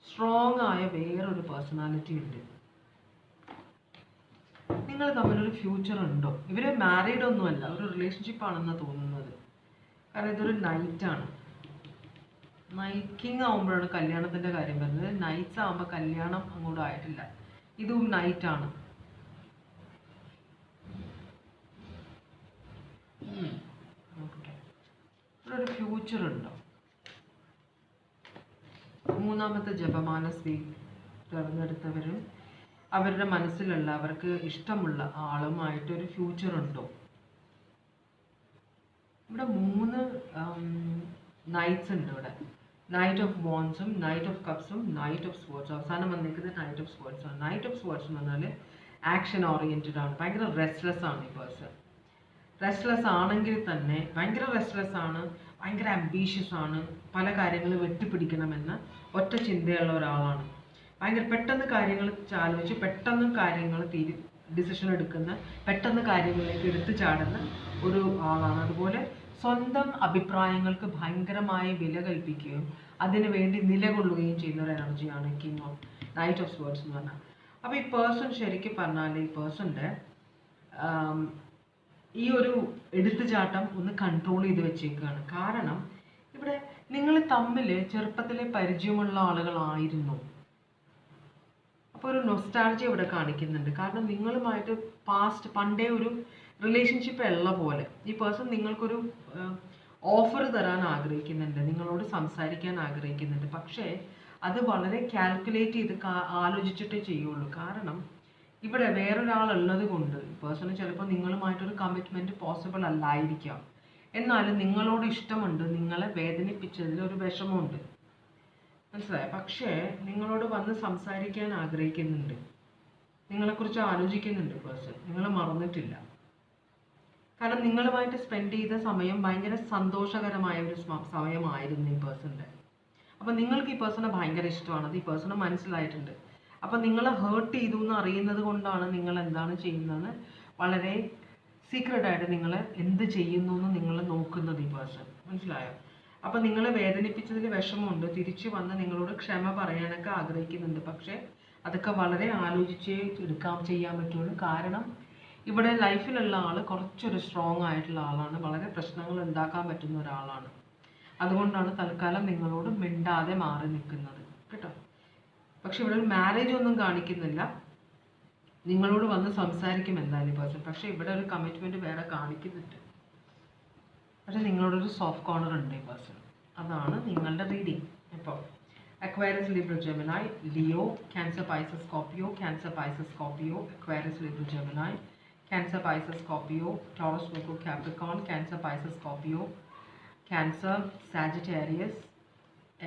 സ്ട്രോങ് ആയ വേറൊരു പേഴ്സണാലിറ്റി ഉണ്ട്. നിങ്ങൾ തമ്മിലൊരു ഫ്യൂച്ചർ ഉണ്ടോ? ഇവർ മാരീഡ് ഒന്നുമല്ല, ഒരു റിലേഷൻഷിപ്പ് ആണെന്നാണ് തോന്നുന്നത്. കാരണം ഇതൊരു നൈറ്റാണ്. നൈറ്റ് കിങ് ആകുമ്പോഴാണ് കല്യാണത്തിൻ്റെ കാര്യം വരുന്നത്. നൈറ്റ്സ് ആകുമ്പോൾ കല്യാണം അങ്ങോട്ട് ആയിട്ടില്ല. ഇതും നൈറ്റാണ്. ഇവിടെ ഒരു ഫ്യൂച്ചർ ഉണ്ടോ? മൂന്നാമത്തെ ജപമാല തിരഞ്ഞെടുത്തവരും അവരുടെ മനസ്സിലുള്ള അവർക്ക് ഇഷ്ടമുള്ള ആളുമായിട്ടൊരു ഫ്യൂച്ചർ ഉണ്ടോ? ഇവിടെ 3 നൈറ്റ്സ് ഉണ്ട്. ഇവിടെ നൈറ്റ് ഓഫ് വോൺസും നൈറ്റ് ഓഫ് കപ്സും നൈറ്റ് ഓഫ് സ്പോർട്സും. അവസാനം വന്നിരിക്കുന്നത് നൈറ്റ് ഓഫ് സ്പോർട്സ് ആണ്. നൈറ്റ് ഓഫ് സ്പോർട്സ് എന്ന് പറഞ്ഞാൽ ആക്ഷൻ ഓറിയൻറ്റഡ് ആണ്. ഭയങ്കര റെസ്റ്റ്ലെസ് ആണ് ഈ പേഴ്സൺ. റെസ്റ്റ്ലെസ് ആണെങ്കിൽ തന്നെ ഭയങ്കര റെസ്റ്റ്ലെസ് ആണ്, ഭയങ്കര അംബീഷ്യസ് ആണ്, പല കാര്യങ്ങൾ വെട്ടിപ്പിടിക്കണമെന്ന ഒറ്റ ചിന്തയുള്ള ഒരാളാണ്. ഭയങ്കര പെട്ടെന്ന് കാര്യങ്ങൾ ആലോചിച്ച് പെട്ടെന്ന് കാര്യങ്ങൾ ഡിസിഷൻ എടുക്കുന്ന, പെട്ടെന്ന് കാര്യങ്ങളിലേക്ക് എടുത്തു ചാടുന്ന ഒരു ആളാണ്. അതുപോലെ സ്വന്തം അഭിപ്രായങ്ങൾക്ക് ഭയങ്കരമായി വില കൽപ്പിക്കുകയും അതിനു വേണ്ടി നിലകൊള്ളുകയും ചെയ്യുന്ന ഒരു എനർജിയാണ് king of knight of swords എന്ന് പറഞ്ഞാൽ. അപ്പോൾ ഈ പേഴ്സൺ ശരിക്കും പറഞ്ഞാൽ ഈ പേഴ്സൻ്റെ ഈ ഒരു എടുത്തുചാട്ടം ഒന്ന് കൺട്രോൾ ചെയ്ത് വെച്ചേക്കുകയാണ്. കാരണം ഇവിടെ നിങ്ങൾ തമ്മിൽ ചെറുപ്പത്തിലെ പരിചയമുള്ള ആളുകളായിരുന്നു. അപ്പോൾ ഒരു നൊസ്റ്റാൾജിയ ഇവിടെ കാണിക്കുന്നുണ്ട്. കാരണം നിങ്ങളുമായിട്ട് പണ്ടേ ഒരു റിലേഷൻഷിപ്പ് ഉള്ള പോലെ ഈ പേഴ്സൺ നിങ്ങൾക്കൊരു ഓഫർ തരാൻ ആഗ്രഹിക്കുന്നുണ്ട്, നിങ്ങളോട് സംസാരിക്കാൻ ആഗ്രഹിക്കുന്നുണ്ട്. പക്ഷേ അത് വളരെ കാൽക്കുലേറ്റ് ചെയ്ത് ആലോചിച്ചിട്ടേ ചെയ്യുള്ളൂ. കാരണം ഇവിടെ വേറൊരാളുള്ളത് കൊണ്ട് പേഴ്സണ് ചിലപ്പോൾ നിങ്ങളുമായിട്ടൊരു കമ്മിറ്റ്മെൻറ്റ് പോസിബിൾ അല്ലായിരിക്കാം. എന്നാലും നിങ്ങളോട് ഇഷ്ടമുണ്ട്, നിങ്ങളെ വേദനിപ്പിച്ചതിൽ ഒരു വിഷമമുണ്ട്, മനസ്സിലായോ? പക്ഷേ നിങ്ങളോട് വന്ന് സംസാരിക്കാൻ ആഗ്രഹിക്കുന്നുണ്ട്, നിങ്ങളെക്കുറിച്ച് ആലോചിക്കുന്നുണ്ട് പേഴ്സൺ, നിങ്ങൾ മറന്നിട്ടില്ല. കാരണം നിങ്ങളുമായിട്ട് സ്പെൻഡ് ചെയ്ത സമയം ഭയങ്കര സന്തോഷകരമായ ഒരു സമയമായിരുന്നു ഈ പേഴ്സൻ്റെ. അപ്പം നിങ്ങൾക്ക് ഈ പേഴ്സണെ ഭയങ്കര ഇഷ്ടമാണ്, അത് ഈ പേഴ്സണ് മനസ്സിലായിട്ടുണ്ട്. അപ്പം നിങ്ങളെ ഹേർട്ട് ചെയ്തു എന്ന് അറിയുന്നത് കൊണ്ടാണ് നിങ്ങൾ എന്താണ് ചെയ്യുന്നതെന്ന് വളരെ സീക്രട്ടായിട്ട് നിങ്ങൾ എന്ത് ചെയ്യുന്നു എന്ന് നിങ്ങൾ നോക്കുന്നത് ഈ പേഴ്സൺ, മനസ്സിലായോ? അപ്പം നിങ്ങളെ വേദനിപ്പിച്ചതിൽ വിഷമമുണ്ട്, തിരിച്ചു വന്ന് നിങ്ങളോട് ക്ഷമ പറയാനൊക്കെ ആഗ്രഹിക്കുന്നുണ്ട്. പക്ഷേ അതൊക്കെ വളരെ ആലോചിച്ചേ ചെയ്യാൻ പറ്റുള്ളൂ. കാരണം ഇവിടെ ലൈഫിലുള്ള ആൾ കുറച്ചൊരു സ്ട്രോങ് ആയിട്ടുള്ള ആളാണ്, വളരെ പ്രശ്നങ്ങൾ ഉണ്ടാക്കാൻ പറ്റുന്ന ഒരാളാണ്. അതുകൊണ്ടാണ് തൽക്കാലം നിങ്ങളോട് മിണ്ടാതെ മാറി നിൽക്കുന്നത് കേട്ടോ. പക്ഷെ ഇവിടെ ഒരു മാരേജ് ഒന്നും കാണിക്കുന്നില്ല, നിങ്ങളോട് വന്ന് സംസാരിക്കും എന്തായാലും പേഴ്സൺ. പക്ഷേ ഇവിടെ ഒരു കമ്മിറ്റ്മെൻറ്റ് വേറെ കാണിക്കുന്നുണ്ട്. പക്ഷെ നിങ്ങളോടൊരു സോഫ്റ്റ് കോർണർ ഉണ്ട് ഈ പേഴ്സൺ. അതാണ് നിങ്ങളുടെ റീഡിങ്. ഇപ്പോൾ Aquarius, Libra, Gemini, Leo, Cancer, Pisces, Scorpio, Cancer, Pisces, Scorpio, Aquarius, Libra, Gemini, Cancer, Pisces, Scorpio, Taurus, Virgo, Capricorn, Cancer, Pisces, Scorpio, Cancer, Sagittarius,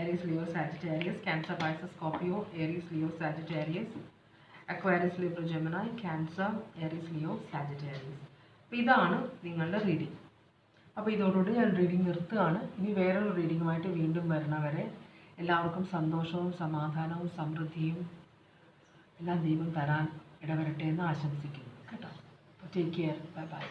Aries, Leo, Sagittarius, Cancer, Pisces, Scorpio, Aries, Leo, Sagittarius, Aquarius, Libra, Gemini, Cancer, Aries, Leo, Sagittarius. അപ്പോൾ ഇതാണ് നിങ്ങളുടെ reading. അപ്പോൾ ഇതോടുകൂടി ഞാൻ reading നിർത്തുകയാണ്. ഇനി വേറൊരു റീഡിങ്ങുമായിട്ട് വീണ്ടും വരണവരെ എല്ലാവർക്കും സന്തോഷവും സമാധാനവും സമൃദ്ധിയും എല്ലാം ദൈവം തരാൻ ഇടവരട്ടെ എന്ന് ആശംസിക്കുന്നു കേട്ടോ. അപ്പോൾ ടേക്ക് കെയർ, ബൈ ബൈ.